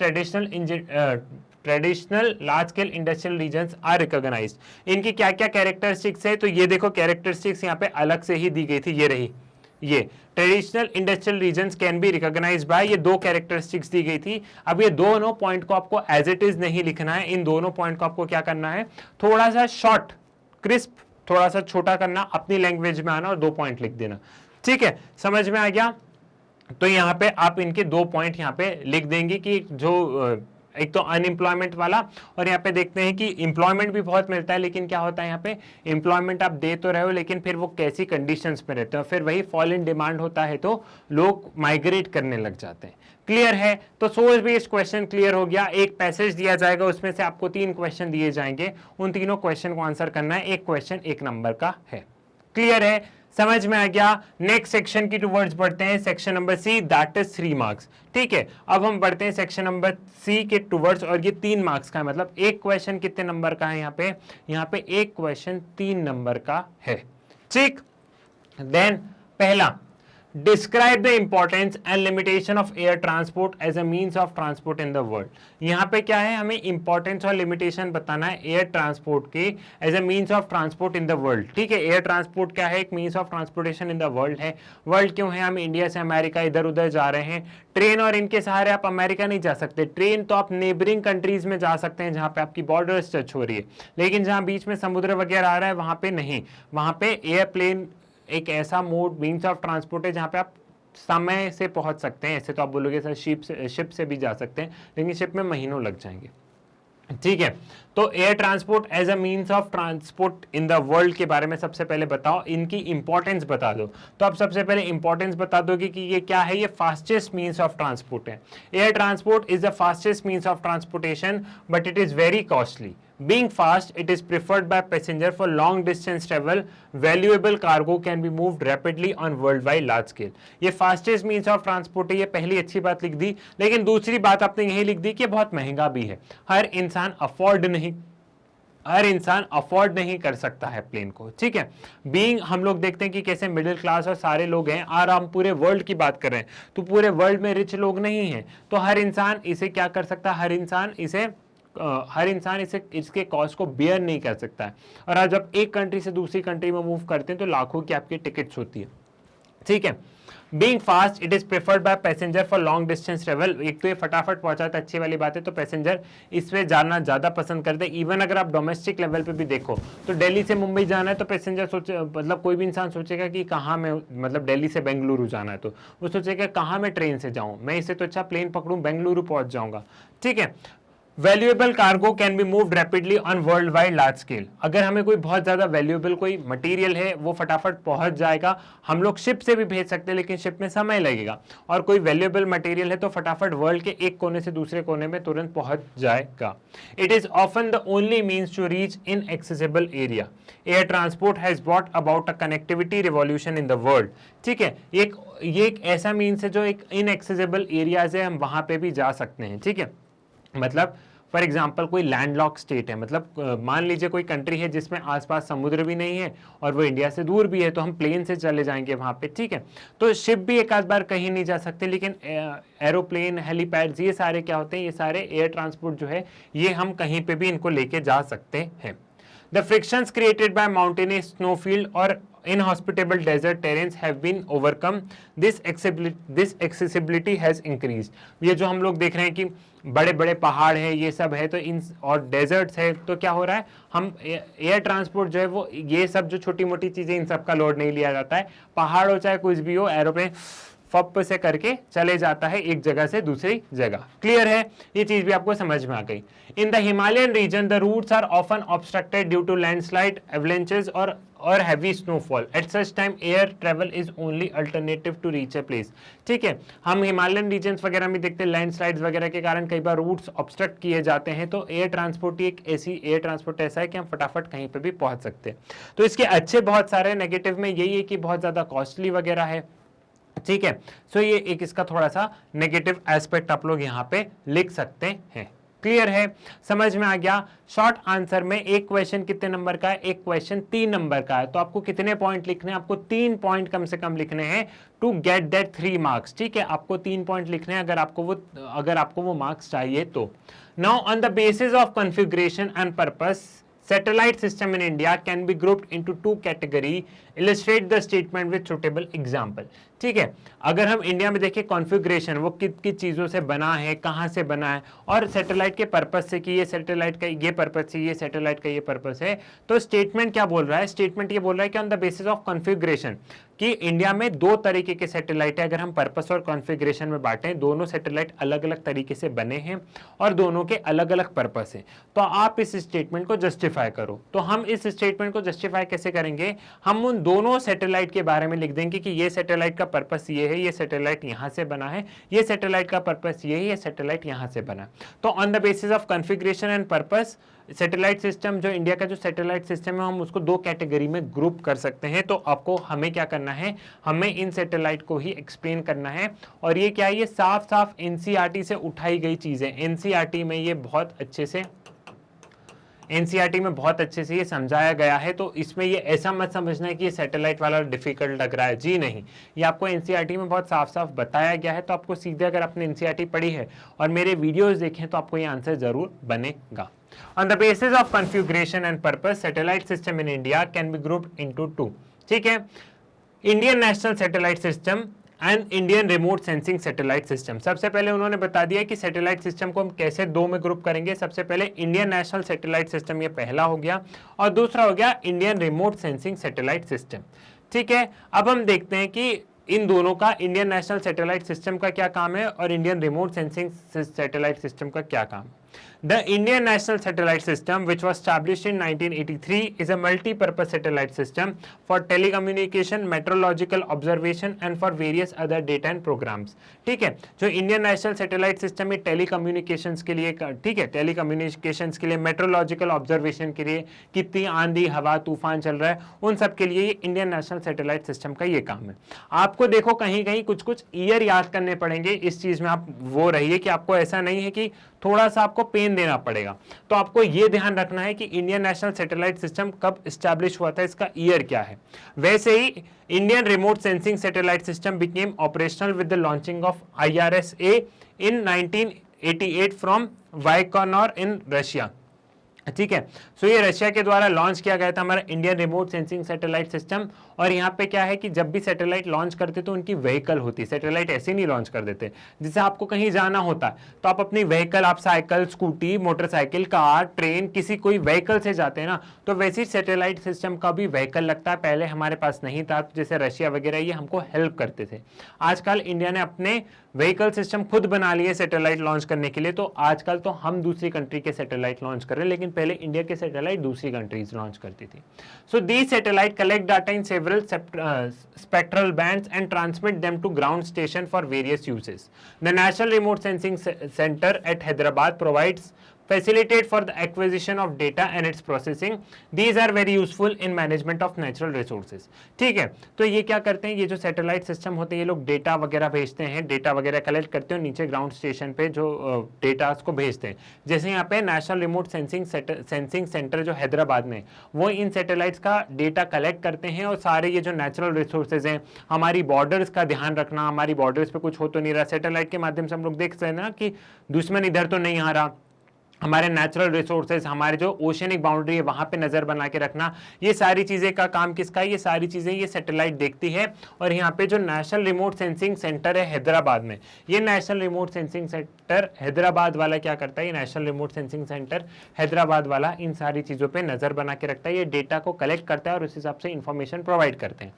traditional large scale industrial regions are recognised, इनकी क्या क्या कैरेक्टरिस्टिक्स है, तो ये देखो कैरेक्टरिस्टिक्स यहाँ पे अलग से ही दी गई थी, ये रही, ये traditional industrial regions can be recognised by, ये दो कैरेक्टरिस्टिक्स दी गई थी। अब ये दोनों पॉइंट को आपको एज इट इज नहीं लिखना है, इन दोनों पॉइंट को आपको क्या करना है, थोड़ा सा शॉर्ट क्रिस्प, थोड़ा सा छोटा करना, अपनी लैंग्वेज में आना और 2 पॉइंट लिख देना। ठीक है, समझ में आ गया? तो यहाँ पे आप इनके 2 पॉइंट यहाँ पे लिख देंगे कि जो एक तो अनएम्प्लॉयमेंट वाला, और यहाँ पे देखते हैं कि एम्प्लॉयमेंट भी बहुत मिलता है, लेकिन क्या होता है यहाँ पे एम्प्लॉयमेंट आप दे तो रहे हो, लेकिन फिर वो कैसी कंडीशंस में रहते हो, फिर वही फॉल इन डिमांड होता है तो लोग माइग्रेट करने लग जाते हैं। क्लियर है? तो सोर्स बेस्ड क्वेश्चन क्लियर हो गया। एक पैसेज दिया जाएगा, उसमें से आपको 3 क्वेश्चन दिए जाएंगे, उन तीनों क्वेश्चन को आंसर करना है, एक क्वेश्चन 1 नंबर का है। क्लियर है? समझ में आ गया? नेक्स्ट सेक्शन की टुवर्ड्स बढ़ते हैं, section number C, that is 3 marks. ठीक है, अब हम बढ़ते हैं सेक्शन नंबर सी के टुवर्ड्स, और ये 3 मार्क्स का है, मतलब एक क्वेश्चन कितने नंबर का है यहाँ पे एक क्वेश्चन 3 नंबर का है। ठीक, देन पहला, describe the importance and limitation of air transport as a means of transport in the world. यहाँ पे क्या है, हमें इंपॉर्टेंस और लिमिटेशन बताना है एयर ट्रांसपोर्ट के as a means of transport in the world. ठीक है, एयर ट्रांसपोर्ट क्या है, एक means of transportation in the world है। वर्ल्ड क्यों है, हम इंडिया से अमेरिका इधर उधर जा रहे हैं, ट्रेन और इनके सहारे आप अमेरिका नहीं जा सकते। ट्रेन तो आप नेबरिंग कंट्रीज में जा सकते हैं जहां पे आपकी बॉर्डर्स टच हो रही है, लेकिन जहां बीच में समुद्र वगैरह आ रहा है वहां पे नहीं। वहां पे एयरप्लेन एक ऐसा मोड मीन्स ऑफ ट्रांसपोर्ट है जहां पे आप समय से पहुंच सकते हैं। ऐसे तो आप बोलोगे सर शिप से भी जा सकते हैं, लेकिन शिप में महीनों लग जाएंगे। ठीक है, तो air transport as a means of transport in the world के बारे में सबसे पहले बताओ, इनकी इंपॉर्टेंस बता दो। तो आप सबसे पहले इंपॉर्टेंस बता दोगे कि ये क्या है, ये फास्टेस्ट मीन्स ऑफ ट्रांसपोर्ट है। Air transport is the fastest means of transportation but it is very costly. Being fast, it is preferred by passenger for long distance travel. Valuable cargo can be moved rapidly on worldwide large scale. ये fastest means of transport है, ये पहली अच्छी बात लिख दी, लेकिन दूसरी बात आपने यही लिख दी कि बहुत महंगा भी है। हर इंसान अफोर्ड नहीं कर सकता है प्लेन को। ठीक है, बीइंग हम लोग देखते हैं कि कैसे मिडिल क्लास और सारे लोग हैं, और हम पूरे वर्ल्ड की बात कर रहे हैं, तो पूरे वर्ल्ड में रिच लोग नहीं हैं, तो हर इंसान इसे क्या कर सकता है, हर इंसान इसे इसके कॉस्ट को बेयर नहीं कर सकता है। और आज जब एक कंट्री से दूसरी कंट्री में मूव करते हैं तो लाखों की आपकी टिकट्स होती है। ठीक है, being fast it is preferred by passenger for long distance travel. एक तो ये फटाफट पहुंचाता है, अच्छी वाली बात है, तो पैसेंजर इसमें जाना ज्यादा पसंद करते हैं। इवन अगर आप डोमेस्टिक लेवल पे भी देखो तो दिल्ली से मुंबई जाना है तो पैसेंजर सोचे, मतलब कोई भी इंसान सोचेगा कि कहाँ मैं, मतलब दिल्ली से बेंगलुरु जाना है तो वो सोचेगा कहाँ मैं ट्रेन से जाऊँ, मैं इससे तो अच्छा प्लेन पकड़ूँ, बेंगलुरु पहुंच जाऊंगा। ठीक है, valuable cargo can be moved rapidly on world wide large scale. अगर हमें कोई बहुत ज्यादा वैल्यूएबल कोई मटेरियल है वो फटाफट पहुंच जाएगा, हम लोग शिप से भी भेज सकते हैं लेकिन शिप में समय लगेगा। और कोई वैल्यूएबल मटेरियल है तो फटाफट वर्ल्ड के एक कोने से दूसरे कोने में तुरंत पहुंच जाएगा। It is often the only means to reach inaccessible area. Air transport has brought about a connectivity revolution in the world. ठीक है, ये एक ऐसा मीन्स है जो एक इनएक्सेसिबल एरियाज है, हम वहां पे भी जा सकते हैं। ठीक है, मतलब फॉर एग्जाम्पल कोई लैंडलॉक स्टेट है, मतलब मान लीजिए कोई कंट्री है जिसमें आसपास समुद्र भी नहीं है और वो इंडिया से दूर भी है, तो हम प्लेन से चले जाएंगे वहां पे। ठीक है, तो शिप भी एक आध बार कहीं नहीं जा सकते, लेकिन एरोप्लेन, हेलीपैड्स, ये सारे क्या होते हैं, ये सारे एयर ट्रांसपोर्ट जो है ये हम कहीं पे भी इनको लेके जा सकते हैं। The frictions created by mountainous snowfield or inhospitable desert terrains have been overcome. This accessibility has increased. ये जो हम लोग देख रहे हैं कि बड़े बड़े पहाड़ है, ये सब है, तो इन और डेजर्ट्स है, तो क्या हो रहा है, हम एयर ट्रांसपोर्ट जो है वो ये सब जो छोटी मोटी चीजें, इन सब का लोड नहीं लिया जाता है। पहाड़ हो चाहे कुछ भी हो, एरोप्लेन फप से करके चले जाता है एक जगह से दूसरी जगह। क्लियर है, ये चीज भी आपको समझ में आ गई। In the Himalayan region the routes are often obstructed due to landslide, avalanches और heavy snowfall. At such time air travel is only alternative to reach a place. ठीक है, हम हिमालयन रीजन्स वगैरह में देखते हैं लैंडस्लाइड्स वगैरह के कारण कई बार रूट्स ऑब्स्ट्रक्ट किए जाते हैं, तो एयर ट्रांसपोर्ट एयर ट्रांसपोर्ट ऐसा है कि हम फटाफट कहीं पे भी पहुंच सकते हैं। तो इसके अच्छे बहुत सारे, नेगेटिव में यही है कि बहुत ज्यादा कॉस्टली वगैरह है। ठीक है, सो ये एक इसका थोड़ा सा नेगेटिव एस्पेक्ट आप लोग यहाँ पे लिख सकते हैं। क्लियर है, समझ में आ गया। शॉर्ट आंसर में एक क्वेश्चन कितने नंबर का है, एक क्वेश्चन 3 नंबर का है, तो आपको कितने पॉइंट लिखने हैं, आपको 3 पॉइंट कम से कम लिखने हैं टू गेट दैट 3 मार्क्स। ठीक है, आपको 3 पॉइंट लिखने हैं अगर आपको वो मार्क्स चाहिए तो। Now on the basis of configuration and purpose, satellite system in India can be grouped into 2 category. Illustrate the statement with suitable example. ठीक है, अगर हम इंडिया में देखें कॉन्फ़िगरेशन वो किन चीज़ों से बना है, कहाँ से बना है, और सैटेलाइट के पर्पस से कि ये सैटेलाइट का ये पर्पस है, ये सैटेलाइट का ये पर्पस है, तो स्टेटमेंट क्या बोल रहा है, स्टेटमेंट ये बोल रहा है कि on the basis of configuration कि इंडिया में 2 तरीके के सैटेलाइट है। अगर हम पर्पस और कॉन्फ़िगरेशन में बांटें, दोनों सैटेलाइट अलग अलग तरीके से बने हैं और दोनों के अलग अलग पर्पस है, तो आप इस स्टेटमेंट को जस्टिफाई करो। तो हम इस स्टेटमेंट को जस्टिफाई कैसे करेंगे, हम उन दोनों सैटेलाइट के बारे में लिख देंगे कि ये सैटेलाइट का पर्पस ये है, ये सैटेलाइट यहां से बना है, ये सैटेलाइट का पर्पस ये है, ये सैटेलाइट यहां से बना। तो on the basis of configuration and purpose, satellite system जो इंडिया का जो सैटेलाइट सिस्टम है हम उसको 2 कैटेगरी में ग्रुप कर सकते हैं। तो आपको हमें क्या करना है, हमें इन सैटेलाइट को ही एक्सप्लेन करना है। और ये क्या है, ये साफ साफ एनसीईआरटी से उठाई गई चीज है। एनसीईआरटी में ये बहुत अच्छे से एनसीईआरटी में बहुत अच्छे से ये समझाया गया है, तो इसमें ये ऐसा मत समझना है कि ये सैटेलाइट वाला डिफिकल्ट लग रहा है, जी नहीं, ये आपको एनसीईआरटी में बहुत साफ साफ बताया गया है। तो आपको सीधे अगर आपने एनसीईआरटी पढ़ी है और मेरे वीडियोस देखें तो आपको ये आंसर जरूर बनेगा। On the basis of configuration and purpose, satellite system in India can be grouped into two. ठीक है, Indian national satellite system and Indian remote sensing satellite system. सबसे पहले उन्होंने बता दिया कि सैटेलाइट सिस्टम को हम कैसे दो में ग्रुप करेंगे। सबसे पहले इंडियन नेशनल सैटेलाइट सिस्टम, ये पहला हो गया, और दूसरा हो गया Indian remote sensing satellite system. ठीक है, अब हम देखते हैं कि इन दोनों का, इंडियन नेशनल सैटेलाइट सिस्टम का क्या काम है और Indian remote sensing satellite system का क्या काम है। The Indian National Satellite System, which was established in 1983, is a multi-purpose satellite system for telecommunication, meteorological observation, and for various other data and programs. ठीक है, जो इंडियन नेशनल सैटेलाइट सिस्टम है telecommunications के लिए, ठीक है, टेलीकम्युनिकेशंस के लिए, मेट्रोलॉजिकल ऑब्जर्वेशन के लिए, कितनी आंधी हवा तूफान चल रहा है, उन सब के लिए इंडियन नेशनल सैटेलाइट सिस्टम का ये काम है। आपको देखो कहीं कहीं कुछ कुछ ईयर याद करने पड़ेंगे, इस चीज में आप वो रहिए कि आपको ऐसा नहीं है कि थोड़ा सा आपको पेन देना पड़ेगा। तो आपको यह ध्यान रखना है कि इंडियन नेशनल सैटेलाइट सिस्टम कब एस्टैब्लिश हुआ था, इसका ईयर क्या है। वैसे ही Indian remote sensing satellite system became operational with the launching of IRSA in 1988 from Baikonur in Russia. ठीक है, सो ये रशिया के द्वारा लॉन्च किया गया था हमारा Indian remote sensing satellite system. और यहाँ पे क्या है कि जब भी सैटेलाइट लॉन्च करते तो उनकी व्हीकल होती, सैटेलाइट ऐसे नहीं लॉन्च कर देते। जैसे आपको कहीं जाना होता है तो आप अपनी व्हीकल, आप cycle, scooty, motorcycle, car, train, किसी कोई व्हीकल से जाते हैं ना, तो वैसे ही सैटेलाइट सिस्टम का भी व्हीकल लगता है। पहले हमारे पास नहीं था, जैसे रशिया वगैरह ये हमको हेल्प करते थे। आजकल इंडिया ने अपने व्हीकल सिस्टम खुद बना लिए सैटेलाइट लॉन्च करने के लिए, तो आजकल तो हम दूसरी कंट्री के सैटेलाइट लॉन्च कर रहे हैं, लेकिन पहले इंडिया के सैटेलाइट दूसरी कंट्रीज लॉन्च करती थी। So these satellite collect data in several spectral bands and transmit them to ground station for various uses. The National Remote Sensing Center at Hyderabad provides facilitate for the acquisition of data and its processing. These are very useful in management of natural resources. ठीक है, तो ये क्या करते हैं, ये जो satellite system होते हैं ये लोग डेटा वगैरह भेजते हैं, डेटा वगैरह कलेक्ट करते हैं, नीचे ग्राउंड स्टेशन पे जो डेटा को भेजते हैं। जैसे यहाँ पे नेशनल रिमोट सेंसिंग सेंटर जो हैदराबाद में, वो इन सैटेलाइट्स का डेटा कलेक्ट करते हैं और सारे ये जो नेचुरल रिसोर्सेज हैं, हमारी बॉर्डर्स का ध्यान रखना, हमारी बॉर्डर्स पे कुछ हो तो नहीं रहा, सैटेलाइट के माध्यम से हम लोग देख सकते हैं ना कि दुश्मन इधर तो नहीं आ रहा, हमारे नेचुरल रिसोर्सेज, हमारे जो ओशनिक बाउंड्री है वहां पे नजर बना के रखना, ये सारी चीजें का काम किसका है, ये सारी चीजें ये सैटेलाइट देखती है। और यहाँ पे जो नेशनल रिमोट सेंसिंग सेंटर है हैदराबाद में, ये national remote sensing centre Hyderabad वाला क्या करता है, ये national remote sensing centre Hyderabad वाला इन सारी चीजों पे नजर बना के रखता है, ये डेटा को कलेक्ट करता है और उस हिसाब से इंफॉर्मेशन प्रोवाइड करते हैं।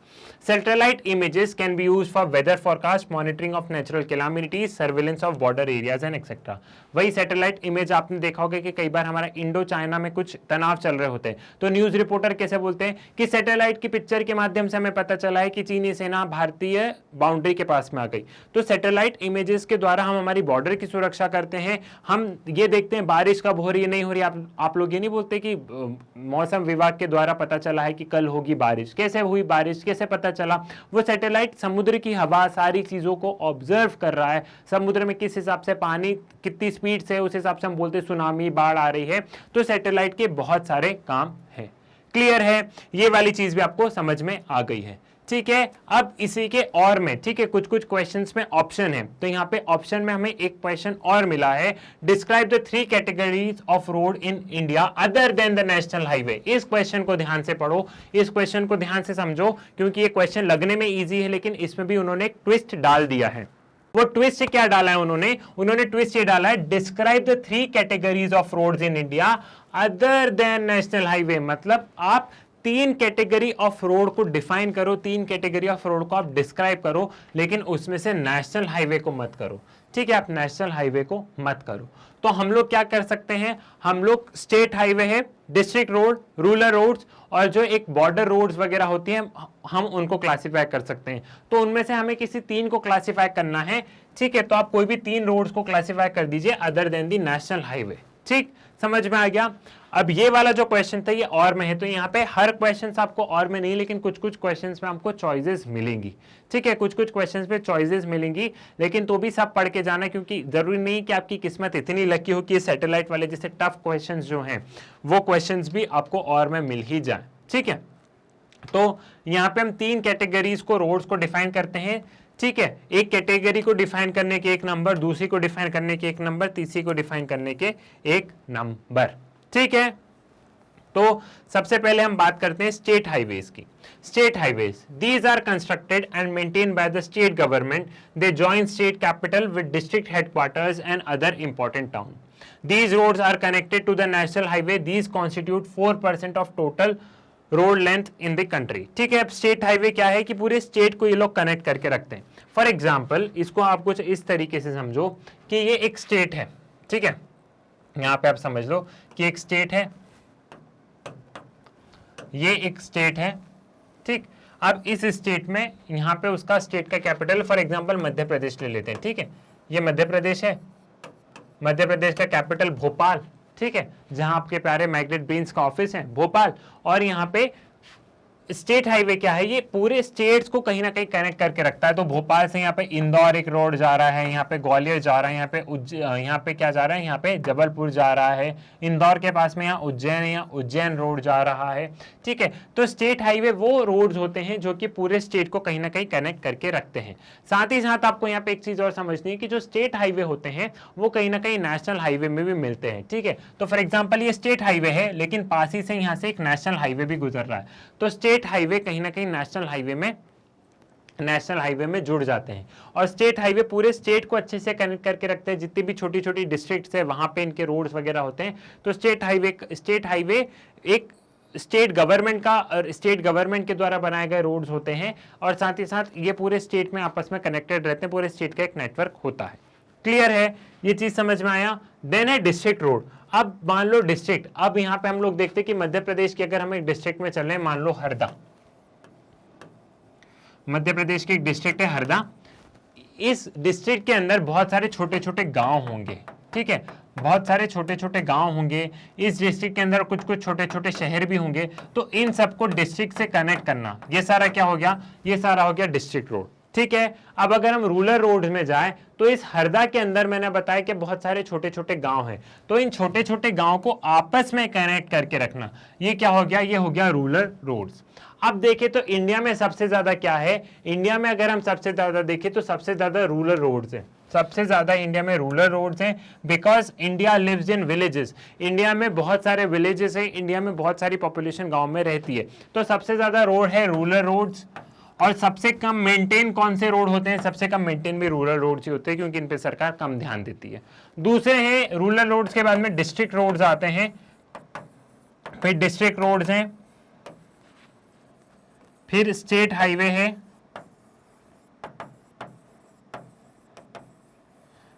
Satellite images can be used for weather forecast, monitoring of natural calamities, surveillance of border areas and etcetera. वही सैटेलाइट इमेज आपने देखा होगा कि कई बार हमारा इंडो चाइना में कुछ तनाव चल रहे होते हैं, तो न्यूज रिपोर्टर कैसे बोलते हैं कि सैटेलाइट की पिक्चर के माध्यम से हमें पता चला है कि चीनी सेना भारतीय बाउंड्री के पास में आ गई। तो सैटेलाइट इमेजेस के द्वारा हम हमारी बॉर्डर की सुरक्षा करते हैं। हम ये देखते हैं बारिश कब हो रही है, नहीं हो रही। आप लोग ये नहीं बोलते कि मौसम विभाग के द्वारा पता चला है कि कल होगी बारिश, कैसे हुई बारिश, कैसे पता चला? वो सैटेलाइट समुद्र की हवा, सारी चीजों को ऑब्जर्व कर रहा है, समुद्र में किस हिसाब से पानी कितनी स्पीड से, उस हिसाब से हम बोलते हैं सुनामी, बाढ़ आ रही है। तो सैटेलाइट के बहुत सारे काम है। क्लियर है, ये वाली चीज भी आपको समझ में आ गई है। ठीक है, अब इसी के और में, ठीक है, कुछ कुछ क्वेश्चंस में ऑप्शन है, तो यहाँ पे ऑप्शन में हमें एक क्वेश्चन और मिला है, describe the 3 categories of road in India other then the national highway. इस क्वेश्चन को ध्यान से पढ़ो, इस क्वेश्चन को ध्यान से समझो, क्योंकि ये क्वेश्चन लगने में इजी है लेकिन इसमें भी उन्होंने एक ट्विस्ट डाल दिया है। वो ट्विस्ट क्या डाला है उन्होंने ट्विस्ट ये डाला है, describe the 3 categories of roads in India other than national highway. मतलब आप 3 कैटेगरी ऑफ रोड को डिफाइन करो, 3 कैटेगरी ऑफ रोड को आप डिस्क्राइब करो, लेकिन उसमें से नेशनल हाईवे को मत करो। ठीक है, आप नेशनल हाईवे को मत करो। तो हम लोग क्या कर सकते हैं, हम लोग स्टेट हाईवे है, डिस्ट्रिक्ट रोड, रूरल रोड्स और जो एक बॉर्डर रोड्स वगैरह होती हैं, हम उनको क्लासिफाई कर सकते हैं। तो उनमें से हमें किसी 3 को क्लासिफाई करना है। ठीक है, तो आप कोई भी 3 रोड्स को क्लासिफाई कर दीजिए अदर देन दी नेशनल हाईवे। ठीक, समझ में आ गया। अब ये वाला जो क्वेश्चन था ये और में है, तो यहाँ पे हर क्वेश्चन आपको और में नहीं, लेकिन कुछ कुछ क्वेश्चंस में आपको चॉइसेस मिलेंगी, ठीक है, कुछ कुछ क्वेश्चंस पे चॉइसेस मिलेंगी, लेकिन तो भी सब पढ़ के जाना, क्योंकि जरूरी नहीं कि आपकी किस्मत इतनी लकी हो कि सैटेलाइट वाले जैसे टफ क्वेश्चंस जो हैं वो क्वेश्चंस भी आपको और में मिल ही जाए, ठीक है। तो यहाँ पे हम 3 कैटेगरीज को रोड्स को डिफाइन करते हैं, ठीक है। एक कैटेगरी को डिफाइन करने के एक नंबर, दूसरी को डिफाइन करने के एक नंबर, तीसरी को डिफाइन करने के एक नंबर, ठीक है। तो सबसे पहले हम बात करते हैं स्टेट हाईवेज की। State highways, these are constructed and maintained by the state government, they join state capital with district headquarters and other important town. These roads are connected to the national highway. These constitute 4% of total road length in the country, ठीक है। अब state highway क्या है कि पूरे state को ये लोग कनेक्ट करके रखते हैं। फॉर एग्जाम्पल इसको आप कुछ इस तरीके से समझो कि ये एक स्टेट है, ठीक है, यहां पे आप समझ लो कि एक स्टेट है, ये एक स्टेट है, ठीक। अब इस स्टेट में यहां पे उसका स्टेट का capital for example Madhya Pradesh ले लेते हैं, ठीक है, ये मध्य प्रदेश है, मध्य प्रदेश का कैपिटल भोपाल, ठीक है, जहां आपके प्यारे मैग्नेट ब्रेन्स का ऑफिस है भोपाल। और यहाँ पे स्टेट हाईवे क्या है, ये पूरे स्टेट्स को कहीं ना कहीं कनेक्ट करके रखता है। तो भोपाल से यहाँ पे इंदौर एक रोड जा रहा है, यहाँ पे ग्वालियर जा रहा है, यहाँ पे क्या जा रहा है, यहाँ पे जबलपुर जा रहा है, इंदौर के पास में यहाँ उज्जैन रोड जा रहा है, ठीक है। तो स्टेट हाईवे वो रोड्स होते हैं जो कि पूरे स्टेट को कहीं ना कहीं कनेक्ट करके रखते हैं। साथ ही साथ आपको यहाँ पे एक चीज और समझनी है कि जो स्टेट हाईवे होते हैं वो कहीं ना कहीं नेशनल हाईवे में भी मिलते हैं, ठीक है। तो फॉर एग्जाम्पल ये स्टेट हाईवे है, लेकिन पास ही से यहाँ से एक नेशनल हाईवे भी गुजर रहा है, तो स्टेट हाईवे कहीं ना कहीं नेशनल हाईवे में जुड़ जाते हैं। और स्टेट हाईवे पूरे स्टेट को अच्छे से कनेक्ट करके रखते हैं, जितनी भी छोटी छोटी डिस्ट्रिक्ट्स है वहां पे इनके रोड्स वगैरह होते हैं। तो स्टेट हाईवे एक स्टेट गवर्नमेंट के द्वारा बनाए गए रोड्स होते हैं, और साथ ही साथ ये पूरे स्टेट में आपस में कनेक्टेड रहते हैं, पूरे स्टेट का एक नेटवर्क होता है। क्लियर है, ये चीज समझ में आया। देन है डिस्ट्रिक्ट रोड। अब मान लो डिस्ट्रिक्ट, अब यहां पे हम लोग देखते हैं कि मध्य प्रदेश की अगर हम एक डिस्ट्रिक्ट में चल रहे हैं, मान लो हरदा, मध्य प्रदेश की एक डिस्ट्रिक्ट है हरदा। इस डिस्ट्रिक्ट के अंदर बहुत सारे छोटे छोटे गांव होंगे, ठीक है, बहुत सारे छोटे छोटे गांव होंगे। इस डिस्ट्रिक्ट के अंदर कुछ कुछ छोटे छोटे शहर भी होंगे। तो इन सबको डिस्ट्रिक्ट से कनेक्ट करना, ये सारा क्या हो गया, ये सारा हो गया डिस्ट्रिक्ट रोड, ठीक है। अब अगर हम रूरल रोड में जाएं तो इस हरदा के अंदर मैंने बताया कि बहुत सारे छोटे छोटे गांव हैं, तो इन छोटे छोटे गांव को आपस में कनेक्ट करके रखना, ये क्या हो गया, ये हो गया रूरल रोड्स। अब देखें तो इंडिया में सबसे ज्यादा क्या है, इंडिया में अगर हम सबसे ज्यादा देखें तो सबसे ज्यादा रूरल रोड्स हैं, सबसे ज्यादा इंडिया में रूरल रोड्स हैं, because India lives in villages. India में बहुत सारे विलेजेस हैं, इंडिया में बहुत सारी पॉपुलेशन गांव में रहती है, तो सबसे ज्यादा रोड है रूरल रोड्स। और सबसे कम मेंटेन कौन से रोड होते हैं, सबसे कम मेंटेन भी रूरल रोड्स ही होते हैं, क्योंकि इन पे सरकार कम ध्यान देती है। दूसरे हैं रूरल रोड्स के बाद में डिस्ट्रिक्ट रोड्स आते हैं, फिर डिस्ट्रिक्ट रोड्स हैं, फिर स्टेट हाईवे है,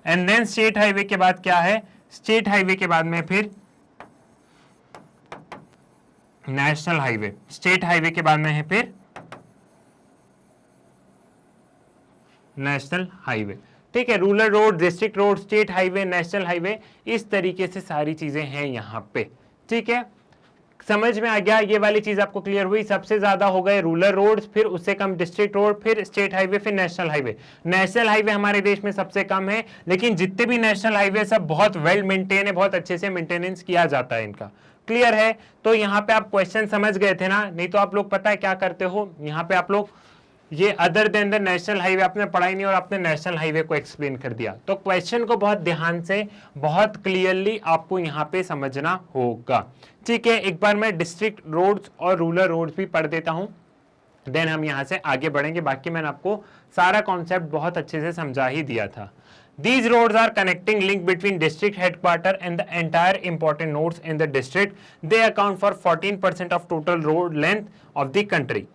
एंड देन स्टेट हाईवे के बाद क्या है, स्टेट हाईवे के बाद में फिर नेशनल हाईवे, स्टेट हाईवे के बाद में है फिर नेशनल हाईवे, ठीक है। Rural road, district road, state highway, national highway, इस तरीके से सारी चीजें हैं यहां पे, ठीक है। समझ में आ गया, ये वाली चीज आपको क्लियर हुई। सबसे ज्यादा हो गए रूरल रोड्स, फिर उससे कम डिस्ट्रिक्ट रोड, फिर स्टेट हाईवे, फिर नेशनल हाईवे। नेशनल हाईवे हमारे देश में सबसे कम है, लेकिन जितने भी नेशनल हाईवे सब बहुत वेल मेंटेन है, बहुत अच्छे से मेंटेनेंस किया जाता है इनका। क्लियर है, तो यहाँ पे आप क्वेश्चन समझ गए थे ना, नहीं तो आप लोग पता है क्या करते हो, यहाँ पे आप लोग ये other than the national highway आपने पढ़ा ही नहीं और आपने नेशनल हाईवे को एक्सप्लेन कर दिया। तो क्वेश्चन को बहुत ध्यान से, बहुत क्लियरली आपको यहाँ पे समझना होगा, ठीक है। एक बार मैं डिस्ट्रिक्ट रोड्स और रूरल रोड्स भी पढ़ देता हूँ, देन हम यहाँ से आगे बढ़ेंगे। बाकी मैंने आपको सारा कॉन्सेप्ट बहुत अच्छे से समझा ही दिया था। These roads are connecting link between district headquarter and the entire important nodes in the district. They account for 14% of total road length of the country.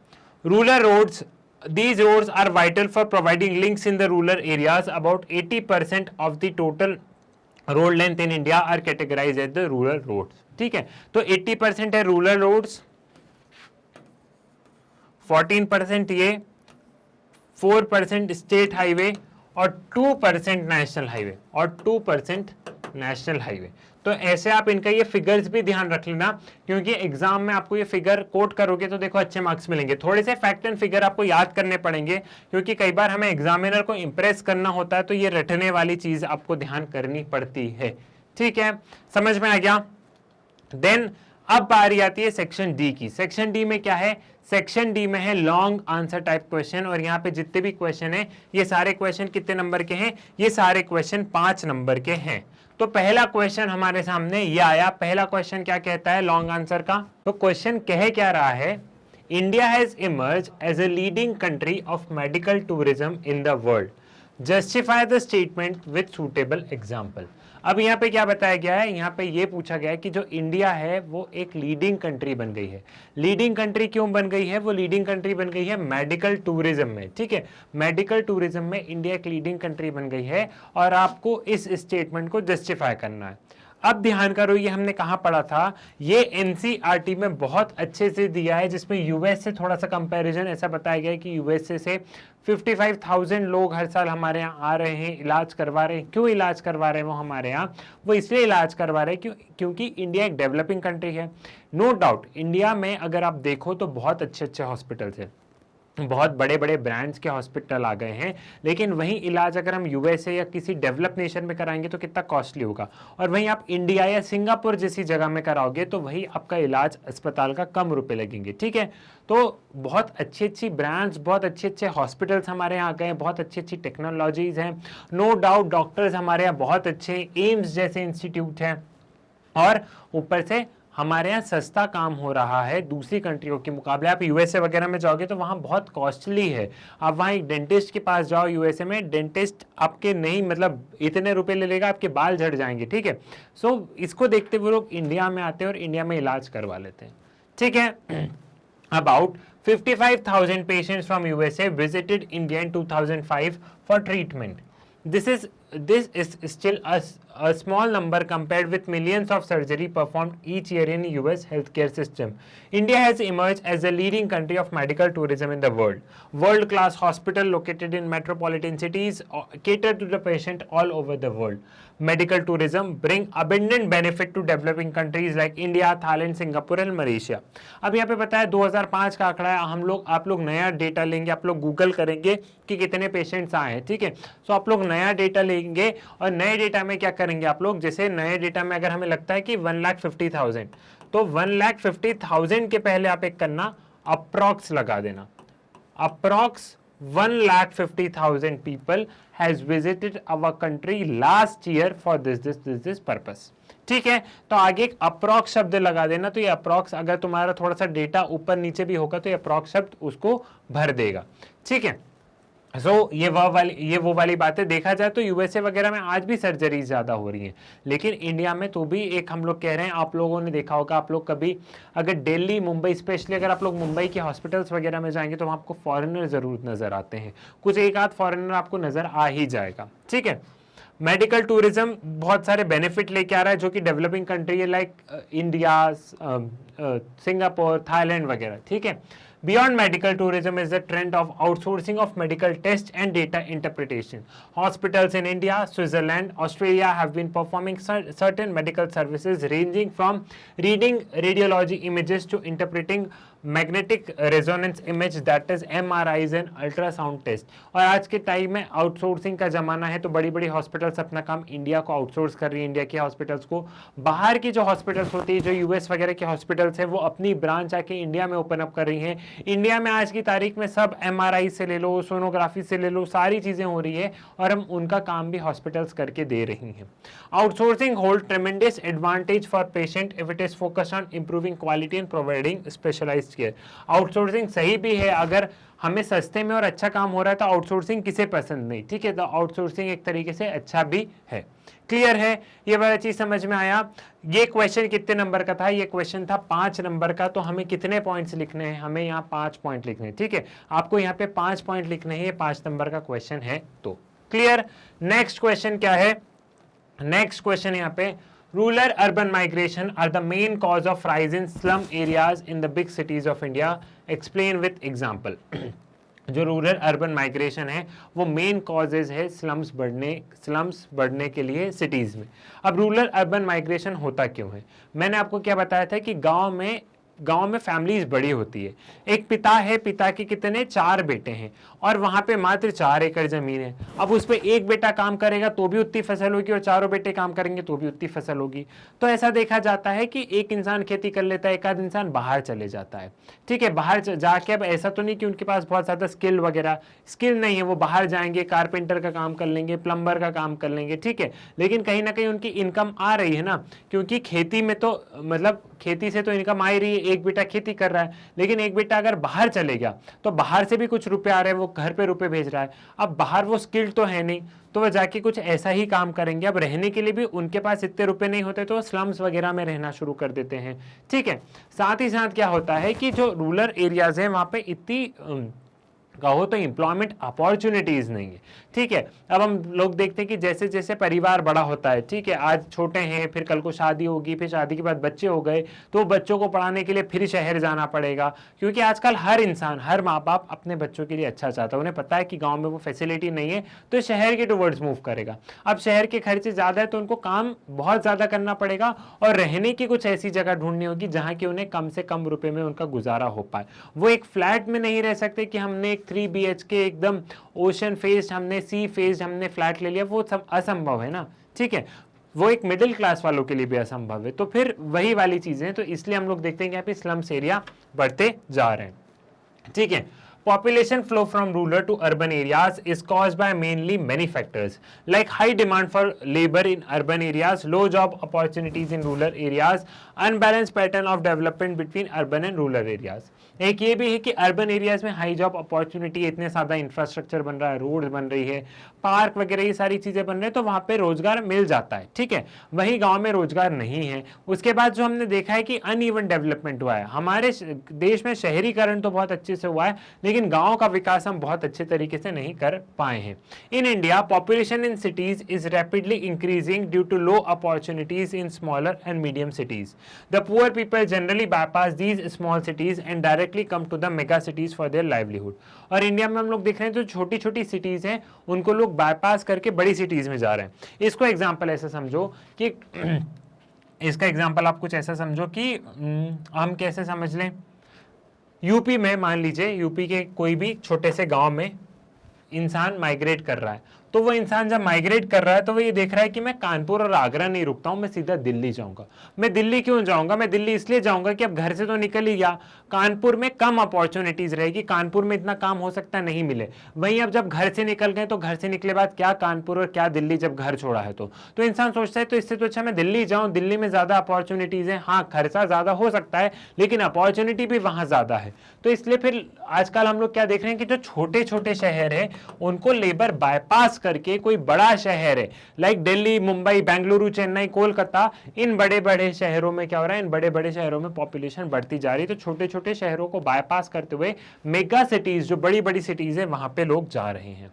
Rural roads, these roads are vital for providing links in the rural areas. About 80% of the total road length in India are categorized as the rural roads. ठीक है, तो 80% है rural roads, 14% ये, 4% state highway और 2% national highway, और 2% national highway. तो ऐसे आप इनका ये फिगर्स भी ध्यान रख लेना, क्योंकि एग्जाम में आपको ये फिगर कोट करोगे तो देखो अच्छे मार्क्स मिलेंगे। थोड़े से फैक्ट एंड फिगर आपको याद करने पड़ेंगे, क्योंकि कई बार हमें एग्जामिनर को इंप्रेस करना होता है, तो ये रटने वाली चीज आपको ध्यान करनी पड़ती है। ठीक है, समझ में आ गया। देन अब बारी आती है सेक्शन डी की। सेक्शन डी में क्या है? सेक्शन डी में है लॉन्ग आंसर टाइप क्वेश्चन, और यहाँ पे जितने भी क्वेश्चन है ये सारे क्वेश्चन कितने नंबर के हैं? ये सारे क्वेश्चन 5 नंबर के हैं। तो पहला क्वेश्चन हमारे सामने ये आया। पहला क्वेश्चन क्या कहता है लॉन्ग आंसर का? तो क्वेश्चन कह क्या रहा है? India has emerge as a leading country of medical tourism in the world, justify the statement with suitable example. अब यहाँ पे क्या बताया गया है? यहाँ पे ये पूछा गया है कि जो इंडिया है वो एक लीडिंग कंट्री बन गई है। लीडिंग कंट्री क्यों बन गई है? वो लीडिंग कंट्री बन गई है मेडिकल टूरिज्म में। ठीक है, मेडिकल टूरिज्म में इंडिया एक लीडिंग कंट्री बन गई है, और आपको इस स्टेटमेंट को जस्टिफाई करना है। अब ध्यान करो, ये हमने कहाँ पढ़ा था? ये एनसीईआरटी में बहुत अच्छे से दिया है, जिसमें यूएस से थोड़ा सा कंपैरिजन ऐसा बताया गया है कि यूएसए से 55,000 लोग हर साल हमारे यहाँ आ रहे हैं, इलाज करवा रहे हैं। क्यों इलाज करवा रहे हैं वो हमारे यहाँ? वो इसलिए इलाज करवा रहे हैं क्योंकि इंडिया एक डेवलपिंग कंट्री है। नो डाउट इंडिया में अगर आप देखो तो बहुत अच्छे अच्छे हॉस्पिटल्स हैं, बहुत बड़े बड़े ब्रांड्स के हॉस्पिटल आ गए हैं, लेकिन वहीं इलाज अगर हम यूएसए या किसी डेवलप नेशन में कराएंगे तो कितना कॉस्टली होगा, और वहीं आप इंडिया या सिंगापुर जैसी जगह में कराओगे तो वही आपका इलाज अस्पताल का कम रुपए लगेंगे। ठीक है, तो बहुत अच्छी अच्छी ब्रांड्स, बहुत अच्छे अच्छे हॉस्पिटल्स हमारे यहाँ आ गए हैं, बहुत अच्छी अच्छी टेक्नोलॉजीज हैं। नो डाउट डॉक्टर्स हमारे यहाँ बहुत अच्छे, एम्स जैसे इंस्टीट्यूट हैं, और ऊपर से हमारे यहाँ सस्ता काम हो रहा है दूसरी कंट्रियों के मुकाबले। आप यूएसए वगैरह में जाओगे तो वहाँ बहुत कॉस्टली है। आप वहाँ एक डेंटिस्ट के पास जाओ यूएसए में, डेंटिस्ट आपके नहीं मतलब इतने रुपए ले लेगा, आपके बाल झड़ जाएंगे। ठीक है, सो इसको देखते हुए लोग इंडिया में आते हैं और इंडिया में इलाज करवा लेते हैं। ठीक है, about 55,000 patients from USA visited India in 2005 for treatment. This is still a small number compared with millions of surgery performed each year in US healthcare system. India has emerged as a leading country of medical tourism in the world. World-class hospital located in metropolitan cities cater to the patient all over the world. Medical tourism bring abundant benefit to developing countries like India, Thailand, Singapore and Malaysia. अब यहाँ पे बताया 2005 का आंकड़ा है। आप लोग नया डेटा लेंगे, आप लोग गूगल करेंगे कि कितने पेशेंट्स आए हैं। ठीक है, सो आप लोग नया डेटा लेंगे, और नए डेटा में क्या करेंगे आप लोग? जैसे नए डेटा में अगर हमें लगता है कि 1,50,000, तो 1,50,000 के पहले आप एक करना अप्रॉक्स लगा देना। Approx 1,50,000 people has visited our country last year for this purpose. ठीक है, तो आगे एक अप्रॉक्स शब्द लगा देना। तो ये अप्रॉक्स, अगर तुम्हारा थोड़ा सा डेटा ऊपर नीचे भी होगा तो ये अप्रॉक्स शब्द उसको भर देगा। ठीक है, ये वो वाली बातें देखा जाए तो यूएसए वगैरह में आज भी सर्जरी ज्यादा हो रही हैं, लेकिन इंडिया में तो भी एक हम लोग कह रहे हैं। आप लोगों ने देखा होगा, आप लोग कभी अगर दिल्ली, मुंबई, स्पेशली अगर आप लोग मुंबई के हॉस्पिटल्स वगैरह में जाएंगे तो वहाँ आपको फॉरेनर जरूर नजर आते हैं, कुछ एक आध फॉरेनर आपको नजर आ ही जाएगा। ठीक है, मेडिकल टूरिज्म बहुत सारे बेनिफिट लेके आ रहा है, जो कि डेवलपिंग कंट्री है लाइक इंडिया, सिंगापुर, थाईलैंड वगैरह। ठीक है, Beyond medical tourism is the trend of outsourcing of medical tests and data interpretation. Hospitals in India, Switzerland, Australia have been performing certain medical services ranging from reading radiology images to interpreting magnetic resonance image, that is MRIs and ultrasound test. और आज के time में outsourcing का जमाना है, तो बड़ी बड़ी हॉस्पिटल्स अपना काम इंडिया को आउटसोर्स कर रही है, इंडिया के हॉस्पिटल्स को। बाहर की जो हॉस्पिटल्स होती है, जो यूएस वगैरह के हॉस्पिटल्स है, वो अपनी ब्रांच आके इंडिया में ओपन अप कर रही हैं। इंडिया में आज की तारीख में सब MRI से ले लो, सोनोग्राफी से ले लो, सारी चीजें हो रही है, और हम उनका काम भी हॉस्पिटल्स करके दे रही हैं। Outsourcing hold tremendous advantage for patient if it is focused on improving quality and providing specialised care. Outsourcing सही भी है, अगर हमें सस्ते में और अच्छा काम हो रहा है तो आउटसोर्सिंग किसे पसंद नहीं। ठीक है, तो आउटसोर्सिंग एक तरीके से अच्छा भी है। क्लियर है, ये वाला चीज समझ में आया। ये क्वेश्चन कितने नंबर का था? ये क्वेश्चन था 5 नंबर का। तो हमें कितने पॉइंट्स लिखने हैं? हमें यहाँ 5 पॉइंट लिखने हैं। ठीक है, आपको यहाँ पे 5 पॉइंट लिखने हैं, ये 5 नंबर का क्वेश्चन है। तो क्लियर। नेक्स्ट क्वेश्चन क्या है? नेक्स्ट क्वेश्चन यहाँ पे, rural urban migration are the main cause of rise in slum areas in the big cities of India. Explain with example. जो रूरल अर्बन माइग्रेशन है वो मेन कॉजेज है slums बढ़ने के लिए सिटीज में। अब रूरल अर्बन माइग्रेशन होता क्यों है? मैंने आपको क्या बताया था कि गांव में फैमिलीज बड़ी होती है। एक पिता है, पिता के कितने 4 बेटे हैं और वहां पे मात्र 4 एकड़ जमीन है। अब उस पे एक बेटा काम करेगा तो भी उतनी फसल होगी और चारों बेटे काम करेंगे तो भी उतनी फसल होगी। तो ऐसा देखा जाता है कि एक इंसान खेती कर लेता है, एक आध इंसान बाहर चले जाता है। ठीक है, बाहर जाके अब ऐसा तो नहीं कि उनके पास बहुत ज्यादा स्किल नहीं है, वो बाहर जाएंगे, कारपेंटर का काम कर लेंगे, प्लम्बर का काम कर लेंगे, ठीक है, लेकिन कहीं ना कहीं उनकी इनकम आ रही है ना, क्योंकि खेती में तो मतलब खेती से तो इनकम आ ही रही है। एक बेटा खेती कर रहा है, लेकिन एक बेटा अगर बाहर चले गया तो बाहर से भी कुछ रुपए आ रहे हैं, वो घर पे रुपए भेज रहा है। अब बाहर वो स्किल्ड तो है नहीं, तो वह जाके कुछ ऐसा ही काम करेंगे। अब रहने के लिए भी उनके पास इतने रुपए नहीं होते तो स्लम्स वगैरह में रहना शुरू कर देते हैं। ठीक है, साथ ही साथ क्या होता है कि जो रूरल एरियाज है वहां पे इतनी कहो तो एम्प्लॉयमेंट अपॉर्चुनिटीज नहीं है। ठीक है, अब हम लोग देखते हैं कि जैसे जैसे परिवार बड़ा होता है, ठीक है, आज छोटे हैं, फिर कल को शादी होगी, फिर शादी के बाद बच्चे हो गए, तो बच्चों को पढ़ाने के लिए फिर शहर जाना पड़ेगा, क्योंकि आजकल हर इंसान, हर माँ बाप अपने बच्चों के लिए अच्छा चाहता है। उन्हें पता है कि गाँव में वो फैसिलिटी नहीं है तो शहर के टुवर्ड्स मूव करेगा। अब शहर के खर्चे ज्यादा है तो उनको काम बहुत ज्यादा करना पड़ेगा और रहने की कुछ ऐसी जगह ढूंढनी होगी जहां की उन्हें कम से कम रुपए में उनका गुजारा हो पाए। वो एक फ्लैट में नहीं रह सकते कि हमने एक 3 BHK एकदम ओशन फेस्ड, हमने सी फेस्ड, हमने फ्लैट ले लिया, वो सब असंभव है ना। ठीक है, वो एक मिडिल क्लास वालों के लिए भी असंभव है। तो फिर वही वाली चीजें, तो इसलिए हम लोग देखते हैं कि यहाँ पे स्लम्स एरिया बढ़ते जा रहे हैं। ठीक है, population flow from rural to urban areas is caused by mainly many factors like high demand for labor in urban areas, low job opportunities in rural areas, unbalanced pattern of development between urban and rural areas। एक ये भी है कि urban areas में high job opportunity, इतने ज्यादा infrastructure बन रहा है, रोड बन रही है, पार्क वगैरह ये सारी चीजें बन रही है, तो वहां पे रोजगार मिल जाता है। ठीक है, वहीं गांव में रोजगार नहीं है। उसके बाद जो हमने देखा है कि अनइवन डेवलपमेंट हुआ है हमारे देश में। शहरीकरण तो बहुत अच्छे से हुआ है, लेकिन गांव का विकास हम बहुत अच्छे तरीके से नहीं कर पाए हैं। In India population in cities is rapidly increasing due to low opportunities in smaller and medium cities. The poor people generally bypass these small cities and directly come to the mega cities for their livelihood. और India में हम लोग देख रहे हैं जो छोटी छोटी सिटीज हैं उनको लोग बाईपास करके बड़ी सिटीज में जा रहे हैं। इसको एग्जांपल ऐसा समझो कि इसका एग्जांपल आप कुछ ऐसा समझो कि हम कैसे समझ लें, यूपी में मान लीजिए, यूपी के कोई भी छोटे से गांव में इंसान माइग्रेट कर रहा है, तो वो इंसान जब माइग्रेट कर रहा है तो वो ये देख रहा है कि मैं कानपुर और आगरा नहीं रुकता हूं, मैं सीधा दिल्ली जाऊंगा। मैं दिल्ली क्यों जाऊंगा? मैं दिल्ली इसलिए जाऊंगा कि अब घर से तो निकल ही गया, कानपुर में कम अपॉर्चुनिटीज रहेगी, कानपुर में इतना काम हो सकता नहीं मिले। वहीं अब जब घर से निकल गए तो घर से निकले बाद क्या कानपुर और क्या दिल्ली, जब घर छोड़ा है तो इंसान सोचता है तो इससे तो अच्छा मैं दिल्ली जाऊं, दिल्ली में ज्यादा अपॉर्चुनिटीज है। हाँ, खर्चा ज्यादा हो सकता है लेकिन अपॉर्चुनिटी भी वहां ज्यादा है। तो इसलिए फिर आजकल हम लोग क्या देख रहे हैं कि जो छोटे छोटे शहर है उनको लेबर बाईपास करके कोई बड़ा शहर है लाइक दिल्ली, मुंबई, बेंगलुरु, चेन्नई, कोलकाता, इन बड़े बड़े शहरों में क्या हो रहा है, इन बड़े बड़े शहरों में पॉपुलेशन बढ़ती जा रही है। तो छोटे छोटे शहरों को बाईपास करते हुए मेगा सिटीज, जो बड़ी बड़ी सिटीज है, वहां पे लोग जा रहे हैं।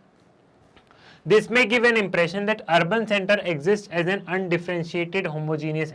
This may give an impression that urban center exists as an undifferentiated homogeneous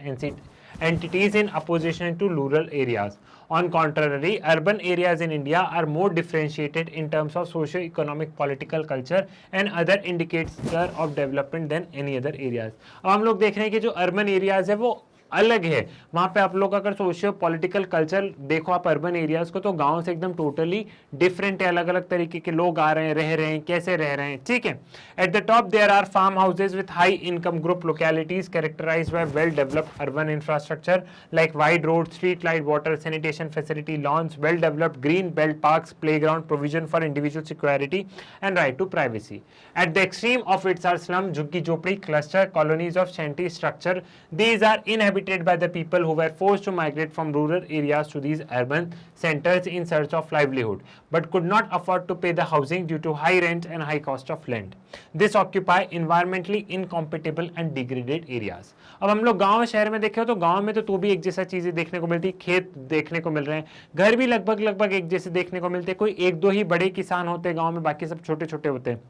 entities in opposition to rural areas. On contrary, urban areas in India are more differentiated in terms of socio-economic, political, culture and other indicator of development than any other areas. अब हम लोग देख रहे हैं कि जो urban areas है वो अलग है। वहां पे आप लोग अगर सोशियो पॉलिटिकल कल्चर देखो आप अर्बन एरियाज को, तो गांव से एकदम टोटली डिफरेंट है, अलग अलग तरीके के लोग आ रहे हैं, रह रहे हैं, कैसे रह रहे हैं। ठीक है, at the top there are farm houses with high income group localities characterised by well developed urban infrastructure like wide road, street light, water, sanitation facility, lawns, well developed green belt, parks, playground, provision for individual security and right to privacy. At the extreme of its are slum, jhuggi jhopdi, cluster colonies of shanty structure. These are inhabited by the people who were forced to migrate from rural areas to these urban centers in search of livelihood, but could not afford to pay the housing due to high rent and high cost of land. This occupy environmentally incompatible and degraded areas. अब हम लोग गांव शहर में देखें तो गांव में तो भी एक जैसा चीजें देखने को मिलती, खेत देखने को मिल रहे हैं, घर भी लगभग एक जैसे देखने को मिलते, कोई एक दो ही बड़े किसान होते हैं गांव में, बाकी सब छोटे छोटे होते हैं।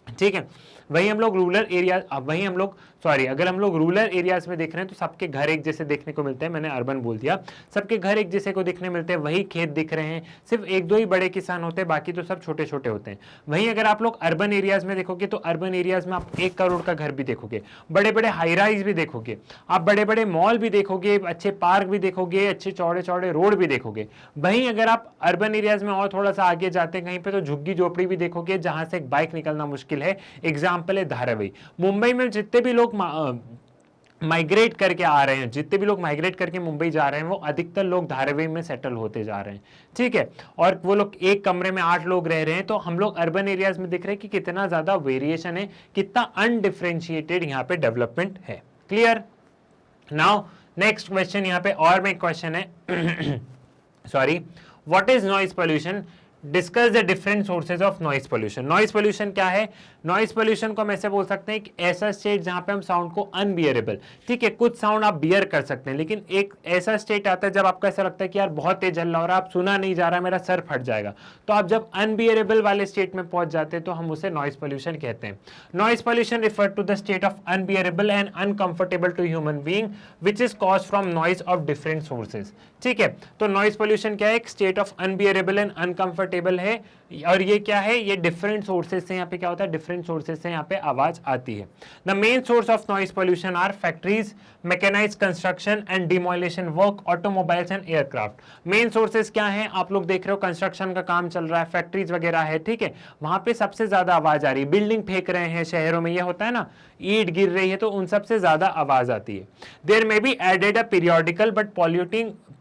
ठीक है, वही हम लोग रूरल एरिया, अब वही हम लोग सॉरी, अगर हम लोग रूरल एरियाज में देख रहे हैं तो सबके घर एक जैसे देखने को मिलते हैं, मैंने अर्बन बोल दिया, सबके घर एक जैसे को दिखने मिलते हैं, वही खेत दिख रहे हैं, सिर्फ एक दो ही बड़े किसान होते हैं, बाकी तो सब छोटे छोटे होते हैं। वहीं अगर आप लोग अर्बन एरियाज में देखोगे तो अर्बन एरियाज में आप 1 करोड़ का घर भी देखोगे, बड़े बड़े हाई राइज भी देखोगे, आप बड़े बड़े मॉल भी देखोगे, अच्छे पार्क भी देखोगे, अच्छे चौड़े चौड़े रोड भी देखोगे। वहीं अगर आप अर्बन एरियाज में और थोड़ा सा आगे जाते हैं कहीं पे तो झुग्गी झोपड़ी भी देखोगे जहां से एक बाइक निकलना मुश्किल है। एग्जाम्पल है धारावी। मुंबई में जितने भी लोग माइग्रेट करके आ रहे हैं, जितने भी लोग माइग्रेट करके मुंबई जा रहे हैं वो अधिकतर लोग धारावी में सेटल होते जा रहे हैं, ठीक है। और वो लोग एक कमरे में 8 लोग रह रहे हैं। तो हम लोग अर्बन एरियाज में दिख रहे हैं कि कितना ज्यादा वेरिएशन है, कितना अनडिफरेंशिएटेड यहाँ पे डेवलपमेंट है। क्लियर? नाउ नेक्स्ट क्वेश्चन, यहाँ पे और में क्वेश्चन है sorry, what is noise pollution? Discuss the different sources of noise pollution. Noise pollution क्या है? नॉइज पोल्यूशन को हम ऐसे बोल सकते हैं कि ऐसा स्टेट जहां पे हम साउंड को अनबियरेबल, ठीक है, कुछ साउंड आप बियर कर सकते हैं, लेकिन एक ऐसा स्टेट आता है जब आपको ऐसा लगता है कि यार बहुत तेज हल्ला हो रहा है, आप सुना नहीं जा रहा, मेरा सर फट जाएगा। तो आप जब अनबियरेबल वाले स्टेट में पहुंच जाते हैं तो हम उसे नॉइज पोल्यूशन कहते हैं। Noise pollution refer to the state of unbearable and uncomfortable to human being which is caused from noise of different sources, ठीक है। तो नॉइज पोल्यूशन क्या है? एक state of unbearable and uncomfortable है, और ये क्या है? ये डिफरेंट सोर्सेज से यहाँ पे क्या होता है? डिफरेंट सोर्सेज से यहाँ पे आवाज आती है। The main source of noise pollution are factories, mechanised construction and demolition work, automobiles and aircraft. Main sources क्या है? आप लोग देख रहे हो कंस्ट्रक्शन का काम चल रहा है, फैक्ट्रीज वगैरह है, ठीक है, वहां पे सबसे ज्यादा आवाज आ रही है। बिल्डिंग फेंक रहे हैं शहरों में, ये होता है ना, ईंट गिर रही है, तो उन सबसे ज्यादा आवाज आती है। There may be added a periodical but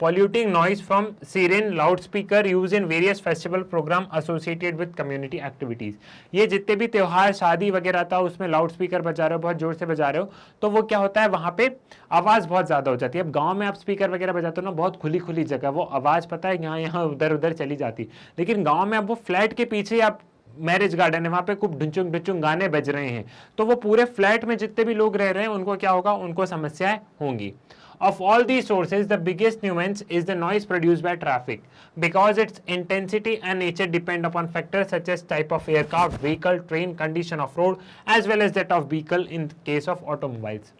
polluting noise from siren, loudspeaker used in various festival program associated with community activities। ये जितने भी त्योहार शादी वगैरह था उसमें लाउड स्पीकर बजा रहे हो, बहुत जोर से बजा रहे हो, तो वो क्या होता है? वहां पे आवाज बहुत ज्यादा हो जाती है। अब गांव में आप स्पीकर वगैरह बजाते हो ना, बहुत खुली खुली जगह, वो आवाज पता है यहाँ यहाँ उधर उधर चली जाती, लेकिन गाँव में अब वो फ्लैट के पीछे आप मैरिज गार्डन है, वहां पे खूब ढुंचुंग ढुंचुंग गाने बज रहे हैं, तो वो पूरे फ्लैट में जितने भी लोग रह रहे हैं उनको क्या होगा? उनको समस्याएं होंगी। Of all these sources, the biggest nuisance is the noise produced by traffic, because its intensity and nature depend upon factors such as type of aircraft, vehicle, train, condition of road, as well as that of vehicle in case of automobiles।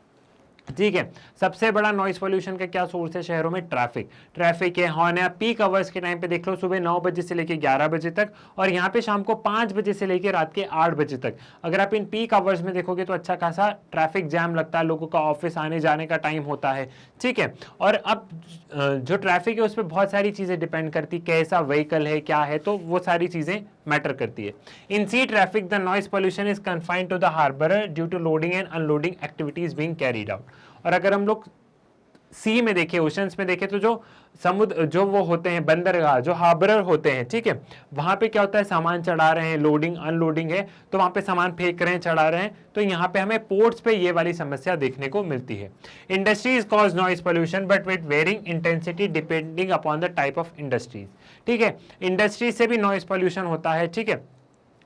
ठीक है, सबसे बड़ा noise pollution का क्या source है शहरों में? Traffic है, हॉर्न है। पीक आवर्स के टाइम पे देख लो, सुबह 9 बजे से लेके 11 बजे तक, और यहाँ पे शाम को 5 बजे से लेके रात के 8 बजे तक। अगर आप इन पीक आवर्स में देखोगे तो अच्छा खासा ट्रैफिक जैम लगता है, लोगों का ऑफिस आने जाने का टाइम होता है, ठीक है। और अब जो ट्रैफिक है उस पर बहुत सारी चीजें डिपेंड करती, कैसा व्हीकल है, क्या है, तो वो सारी चीजें मैटर करती है। In sea traffic the noise pollution is confined to the harbour due to loading and unloading activities being carried out. और अगर हम लोग सी में देखें, ओशंस में देखें, तो जो समुद्र, जो वो होते हैं बंदरगाह, जो हार्बर होते हैं, ठीक है, वहां पे क्या होता है? सामान चढ़ा रहे हैं, लोडिंग अनलोडिंग है, तो वहां पे सामान फेंक रहे हैं, चढ़ा रहे हैं, तो यहाँ पे हमें पोर्ट्स पे ये वाली समस्या देखने को मिलती है। Industries cause noise pollution but with varying intensity depending upon the type of industries, ठीक है। इंडस्ट्री से भी नॉइज पोल्यूशन होता है, ठीक है,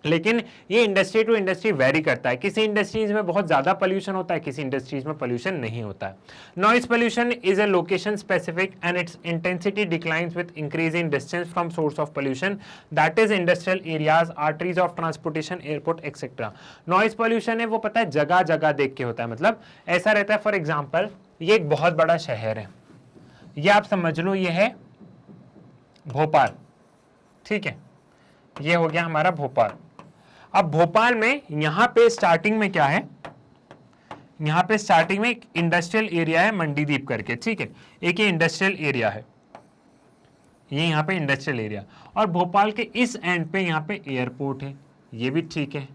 लेकिन ये इंडस्ट्री टू इंडस्ट्री वेरी करता है। किसी इंडस्ट्रीज में बहुत ज्यादा पोल्यूशन होता है, किसी इंडस्ट्रीज में पोल्यूशन नहीं होता है। Noise pollution is a location specific and it's intensity declines with increasing distance from source of pollution, that is industrial areas, arteries of transportation, airport etcetera. Noise pollution है वो पता है जगह जगह देख के होता है, मतलब ऐसा रहता है, फॉर एग्जाम्पल ये एक बहुत बड़ा शहर है, ये आप समझ लो ये है भोपाल, ठीक है, ये हो गया हमारा भोपाल। अब भोपाल में यहां पे स्टार्टिंग में क्या है? यहां पे स्टार्टिंग में एक इंडस्ट्रियल एरिया है मंडीदीप करके, ठीक है, एक ये इंडस्ट्रियल एरिया है, ये यहां पे इंडस्ट्रियल एरिया, और भोपाल के इस एंड पे यहां पे एयरपोर्ट है, ये भी ठीक है,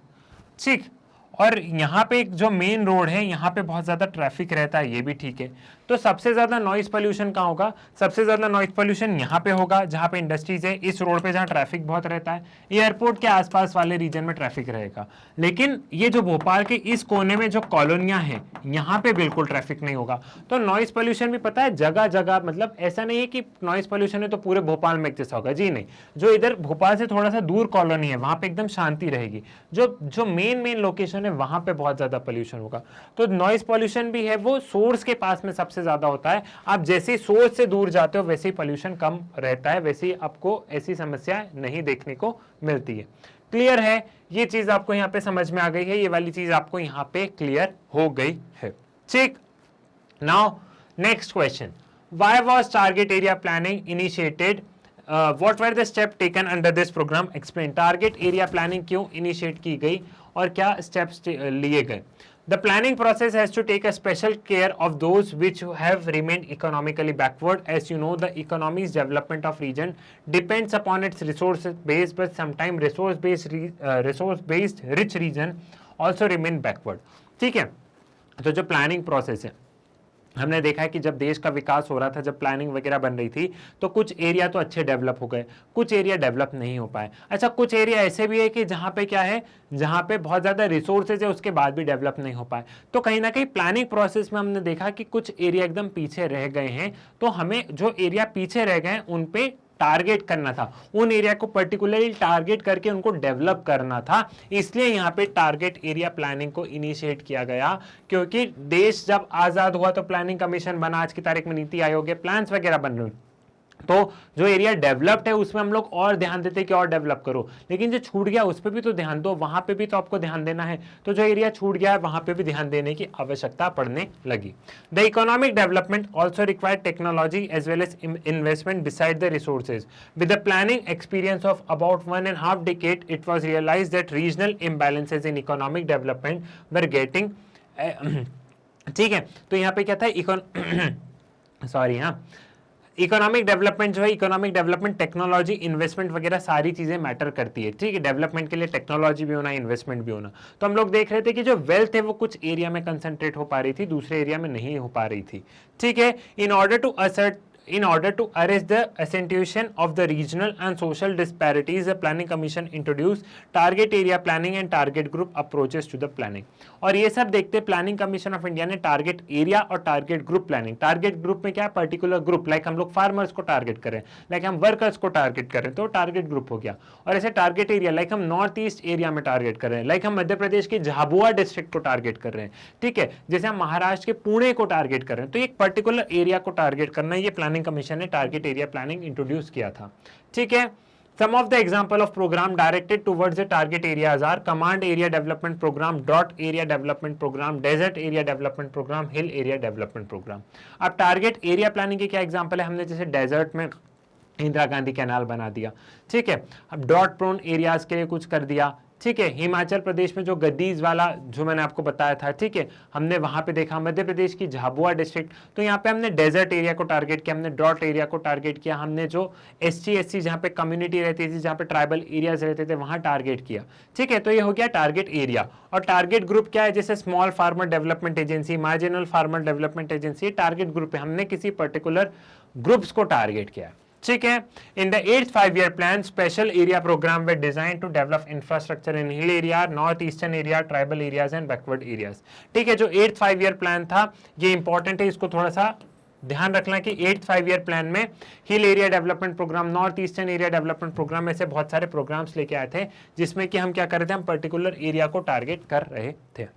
ठीक। और यहाँ पे एक जो मेन रोड है, यहाँ पे बहुत ज्यादा ट्रैफिक रहता है, ये भी ठीक है। तो सबसे ज्यादा नॉइज पोल्यूशन कहाँ होगा? सबसे ज्यादा नॉइज पोल्यूशन यहाँ पे होगा जहाँ पे इंडस्ट्रीज है, इस रोड पे जहाँ ट्रैफिक बहुत रहता है, एयरपोर्ट के आसपास वाले रीजन में ट्रैफिक रहेगा। लेकिन ये जो भोपाल के इस कोने में जो कॉलोनियां हैं, यहाँ पे बिल्कुल ट्रैफिक नहीं होगा। तो नॉइज पोल्यूशन भी पता है जगह जगह, मतलब ऐसा नहीं है कि नॉइज पोल्यूशन है तो पूरे भोपाल में एक जैसा होगा, जी नहीं। जो इधर भोपाल से थोड़ा सा दूर कॉलोनी है वहां पे एकदम शांति रहेगी, जो मेन लोकेशन है वहां पे बहुत ज्यादा पोल्यूशन होगा। तो नॉइज पोल्यूशन भी है वो सोर्स के पास में सबसे ज्यादा होता है। आप जैसे सोर्स से दूर जाते हो वैसे ही पोल्यूशन कम रहता है, वैसे ही आपको ऐसी समस्या नहीं देखने को मिलती है। क्लियर है, ये चीज आपको यहाँ पे समझ में आ गई है, ये वाली चीज आपको यहाँ पे क्लियर हो गई है। ठीक, now next question, why was target area planning initiated, what were the step taken under this programme, explain. Target area planning क्यों इनिशिएट की गई और क्या स्टेप्स लिए गए। The planning process has to take a special care of those which have remained economically backward. As you know, the economy's development of region depends upon its resource base, but sometimes resource-based rich region also remain backward. ठीक है, तो जो planning process है, हमने देखा है कि जब देश का विकास हो रहा था, जब प्लानिंग वगैरह बन रही थी, तो कुछ एरिया तो अच्छे डेवलप हो गए, कुछ एरिया डेवलप नहीं हो पाए। अच्छा, कुछ एरिया ऐसे भी है कि जहाँ पे क्या है, जहाँ पे बहुत ज़्यादा रिसोर्सेज है, उसके बाद भी डेवलप नहीं हो पाए। तो कहीं ना कहीं प्लानिंग प्रोसेस में हमने देखा कि कुछ एरिया एकदम पीछे रह गए हैं, तो हमें जो एरिया पीछे रह गए उन पे टारगेट करना था, उन एरिया को पर्टिकुलरली टारगेट करके उनको डेवलप करना था। इसलिए यहाँ पे टारगेट एरिया प्लानिंग को इनिशिएट किया गया, क्योंकि देश जब आजाद हुआ तो प्लानिंग कमीशन बना, आज की तारीख में नीति आयोग के प्लान्स वगैरह बन रहे, तो जो एरिया डेवलप्ड है उसमें हम लोग और ध्यान देते कि और डेवलप करो, लेकिन जो छूट गया उस पर भी तो ध्यान दो, वहां पे भी तो आपको ध्यान देना है। तो जो एरिया छूट गया है वहां पे भी ध्यान देने की आवश्यकता पड़ने लगी। The economic development also require technology as well as investment beside the resources. With the planning experience of about 1.5 decade, it was realized that regional imbalances in economic development were getting ठीक है, तो यहाँ पे क्या था, sorry, हाँ, economic development जो है, इकोनॉमिक डेवलपमेंट टेक्नोलॉजी इन्वेस्टमेंट वगैरह सारी चीजें मैटर करती है। ठीक है, डेवलपमेंट के लिए टेक्नोलॉजी भी होना, इन्वेस्टमेंट भी होना। तो हम लोग देख रहे थे कि जो वेल्थ है वो कुछ एरिया में कंसंट्रेट हो पा रही थी, दूसरे एरिया में नहीं हो पा रही थी। ठीक है, in order to arrest the accentuation of the regional and social disparities, the planning commission introduced target area planning and target group approaches to the planning। और ये सब देखते प्लानिंग कमीशन ऑफ इंडिया ने टारगेट एरिया और target group planning. Target group में क्या है, particular group, like हम लोग फार्मर्स को टारगेट करें, लाइक हम वर्कर्स को टारगेट करें, तो टारगेट ग्रुप हो गया। और ऐसे टारगेट एरिया, लाइक हम नॉर्थ ईस्ट एरिया में टारगेट कर रहे हैं, लाइक हम मध्य प्रदेश के झाबुआ डिस्ट्रिक्ट को टारगेट कर रहे हैं। ठीक है, जैसे हम महाराष्ट्र के पुणे को टारगेट कर रहे हैं, तो एक पर्टिकुलर एरिया को टारगेट करना, ये प्लानिंग कमीशन ने टारगेट एरिया प्लानिंग इंट्रोड्यूस किया था। ठीक है, some of the example of program directed towards the target areas are command area development program, dot area development program, desert area development program, hill area development program। अब target area planning के क्या example है, हमने जैसे desert में Indira Gandhi canal बना दिया। ठीक है, अब डॉट प्रोन एरियाज के लिए कुछ कर दिया। ठीक है, हिमाचल प्रदेश में जो गद्दीज वाला जो मैंने आपको बताया था, ठीक है, हमने वहां पे देखा। मध्य प्रदेश की झाबुआ डिस्ट्रिक्ट, तो यहाँ पे हमने डेजर्ट एरिया को टारगेट किया, हमने डॉट एरिया को टारगेट किया, हमने जो SC जहाँ पे कम्युनिटी रहती थी, जहाँ पे ट्राइबल एरियाज रहते थे, वहां टारगेट किया। ठीक है, तो ये हो गया टारगेट एरिया। और टारगेट ग्रुप क्या है, जैसे small farmer development agency, marginal farmer development agency, target group है, हमने किसी पर्टिकुलर ग्रुप्स को टारगेट किया। ठीक है, in the 8th 5-year plan special area programme were design to develop infrastructure in hill area, north eastern area, tribal areas and backward areas. ठीक है, जो 8th 5-year प्लान था ये इंपॉर्टेंट है, इसको थोड़ा सा ध्यान रखना कि 8th 5-year प्लान में hill area development programme, north eastern area development programme, ऐसे बहुत सारे प्रोग्राम्स लेके आए थे, जिसमें कि हम क्या कर रहे थे, हम पर्टिकुलर एरिया को टारगेट कर रहे थे।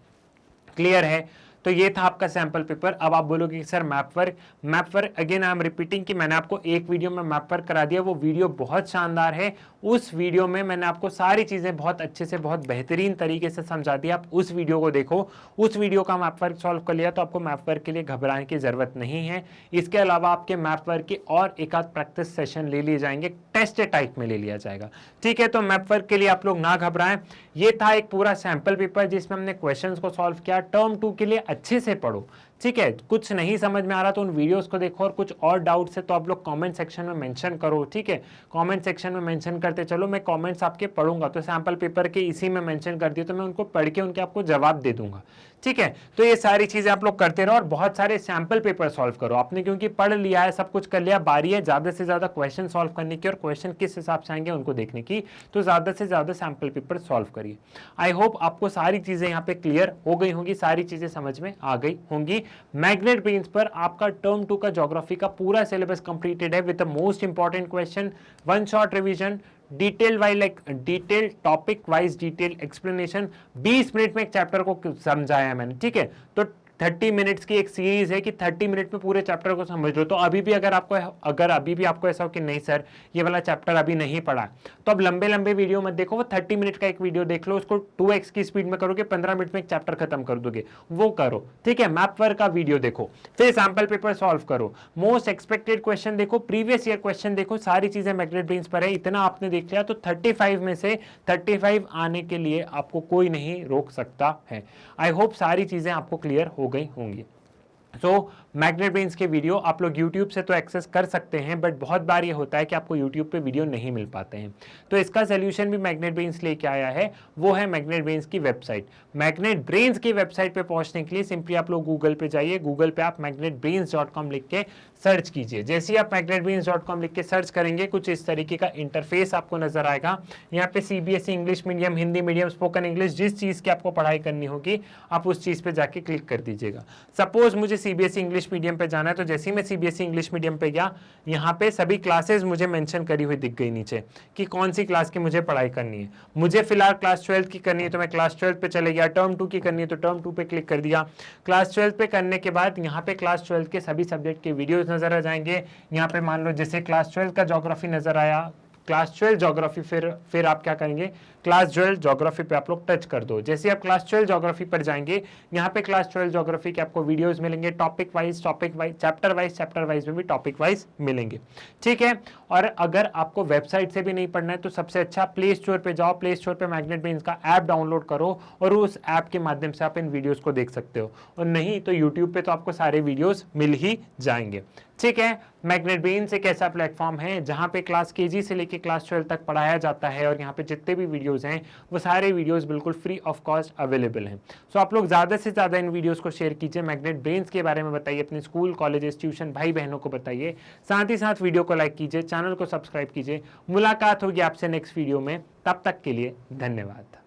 क्लियर है, तो ये था आपका सैंपल पेपर। अब आप बोलोगे कि sir map work again I am repeating कि मैंने आपको एक वीडियो में मैप वर्क करा दिया, वो वीडियो बहुत शानदार है। उस वीडियो में मैंने आपको सारी चीजें बहुत अच्छे से, बहुत बेहतरीन तरीके से समझा दिया। आप उस वीडियो को देखो, उस वीडियो का मैप वर्क सॉल्व कर लिया तो आपको मैप वर्क के लिए घबराने की जरूरत नहीं है। इसके अलावा आपके मैप वर्क के और एक आध प्रैक्टिस सेशन ले लिए जाएंगे, टेस्ट टाइप में ले लिया जाएगा। ठीक है, तो मैप वर्क के लिए आप लोग ना घबराएं। ये था एक पूरा सैंपल पेपर जिसमें हमने क्वेश्चंस को सॉल्व किया। टर्म 2 के लिए अच्छे से पढ़ो। ठीक है, कुछ नहीं समझ में आ रहा तो उन वीडियोस को देखो, और कुछ और डाउट्स है तो आप लोग कमेंट सेक्शन में मेंशन करो। ठीक है, कमेंट सेक्शन में मेंशन करते चलो, मैं कमेंट्स आपके पढ़ूंगा, तो सैंपल पेपर के इसी में मेंशन कर दिए तो मैं उनको पढ़ के उनके आपको जवाब दे दूंगा। ठीक है, तो ये सारी चीजें आप लोग करते रहो और बहुत सारे सैंपल पेपर सॉल्व करो। आपने क्योंकि पढ़ लिया है, सब कुछ कर लिया, बारी है ज्यादा से ज्यादा क्वेश्चन सॉल्व करने की और क्वेश्चन किस हिसाब से आएंगे उनको देखने की। तो ज्यादा से ज्यादा सैंपल पेपर सॉल्व करिए। आई होप आपको सारी चीजें यहाँ पे क्लियर हो गई होंगी, सारी चीजें समझ में आ गई होंगी। मैग्नेट ब्रेन्स पर आपका टर्म 2 का ज्योग्राफी का पूरा सिलेबस कंप्लीटेड है with the most important question, one shot revision, detail wise, like detail topic wise detail explanation. 20 minute में एक चैप्टर को समझाया है मैंने। ठीक है, तो 30 मिनट्स की एक सीरीज है कि 30 मिनट में पूरे चैप्टर को समझ लो। तो अभी भी अगर आपको ऐसा हो कि नहीं सर ये वाला चैप्टर अभी नहीं पढ़ा, तो अब लंबे लंबे वीडियो मत देखो, वो 30 मिनट का एक वीडियो देख लो, उसको 2x की स्पीड में करोगे, 15 मिनट में एक चैप्टर खत्म कर दोगे, वो करो, ठीक है। मैप वर्क का वीडियो देखो, फिर सैंपल पेपर सॉल्व करो, मोस्ट एक्सपेक्टेड क्वेश्चन देखो, प्रीवियस ईयर क्वेश्चन देखो, सारी चीजें मैग्नेट ब्रेन्स पर है। इतना आपने देख लिया तो 35 में से 35 आने के लिए आपको कोई नहीं रोक सकता है। आई होप सारी चीजें आपको क्लियर हो गई होंगी। तो मैग्नेट ब्रेन्स के वीडियो आप लोग YouTube से तो एक्सेस कर सकते हैं, बट बहुत बार ये होता है कि आपको YouTube पे वीडियो नहीं मिल पाते हैं। तो इसका सोल्यूशन भी मैग्नेट ब्रेन्स लेके आया है, वो है मैग्नेट ब्रेन्स की वेबसाइट। मैग्नेट ब्रेन्स की वेबसाइट पे पहुंचने के लिए सिंपली आप लोग गूगल पे जाइए, गूगल पे आप magnetbrains.com लिख के सर्च कीजिए। जैसे ही आप magnetbrains.com लिख के सर्च करेंगे, कुछ इस तरीके का इंटरफेस आपको नजर आएगा। यहाँ पे CBSE English medium, Hindi medium, spoken English, जिस चीज की आपको पढ़ाई करनी होगी आप उस चीज पे जाके क्लिक कर दीजिएगा। सपोज मुझे CBSE इंग्लिश मीडियम पे जाना है, तो जैसे ही मैं CBSE इंग्लिश मीडियम पे गया, यहाँ पे सभी क्लासेस मुझे मेंशन करी हुई दिख गई नीचे कि कौन सी क्लास की मुझे पढ़ाई करनी है। मुझे फिलहाल क्लास 12 की करनी है तो मैं क्लास 12 पे चले गया, टर्म 2 की करनी है तो टर्म 2 पे क्लिक कर दिया। क्लास 12 पे करने के बाद यहाँ पे क्लास 12 के सभी सब्जेक्ट के वीडियोज नजर आ जाएंगे। यहाँ पे मान लो जैसे क्लास 12 का ज्योग्राफी नजर आया, क्लास 12 ज्योग्राफी, फिर आप क्या करेंगे, क्लास 12 ज्योग्राफी पे आप लोग टच कर दो। जैसे आप क्लास 12 ज्योग्राफी पर जाएंगे, यहाँ पे क्लास 12 ज्योग्राफी के आपको वीडियोस मिलेंगे, टॉपिक वाइज, चैप्टर वाइज में भी टॉपिक वाइज मिलेंगे, ठीक है। और अगर आपको वेबसाइट से भी नहीं पढ़ना है तो सबसे अच्छा प्ले स्टोर पे जाओ, प्ले स्टोर पे मैग्नेट ब्रेन्स का ऐप डाउनलोड करो और उस ऐप के माध्यम से आप इन वीडियोस को देख सकते हो, और नहीं तो यूट्यूब पे तो आपको सारे वीडियोस मिल ही जाएंगे, ठीक है। मैग्नेट ब्रेन्स एक ऐसा प्लेटफॉर्म है जहां पे क्लास KG से लेके क्लास 12 तक पढ़ाया जाता है, और यहाँ पे जितने भी वीडियोस हैं वो सारे वीडियोस बिल्कुल फ्री ऑफ कॉस्ट अवेलेबल हैं। सो आप लोग ज़्यादा से ज़्यादा इन वीडियोस को शेयर कीजिए, मैग्नेट ब्रेन्स के बारे में बताइए, अपने स्कूल, कॉलेजेस, ट्यूशन भाई बहनों को बताइए, साथ ही साथ वीडियो को लाइक कीजिए, चैनल को सब्सक्राइब कीजिए। मुलाकात होगी आपसे नेक्स्ट वीडियो में, तब तक के लिए धन्यवाद।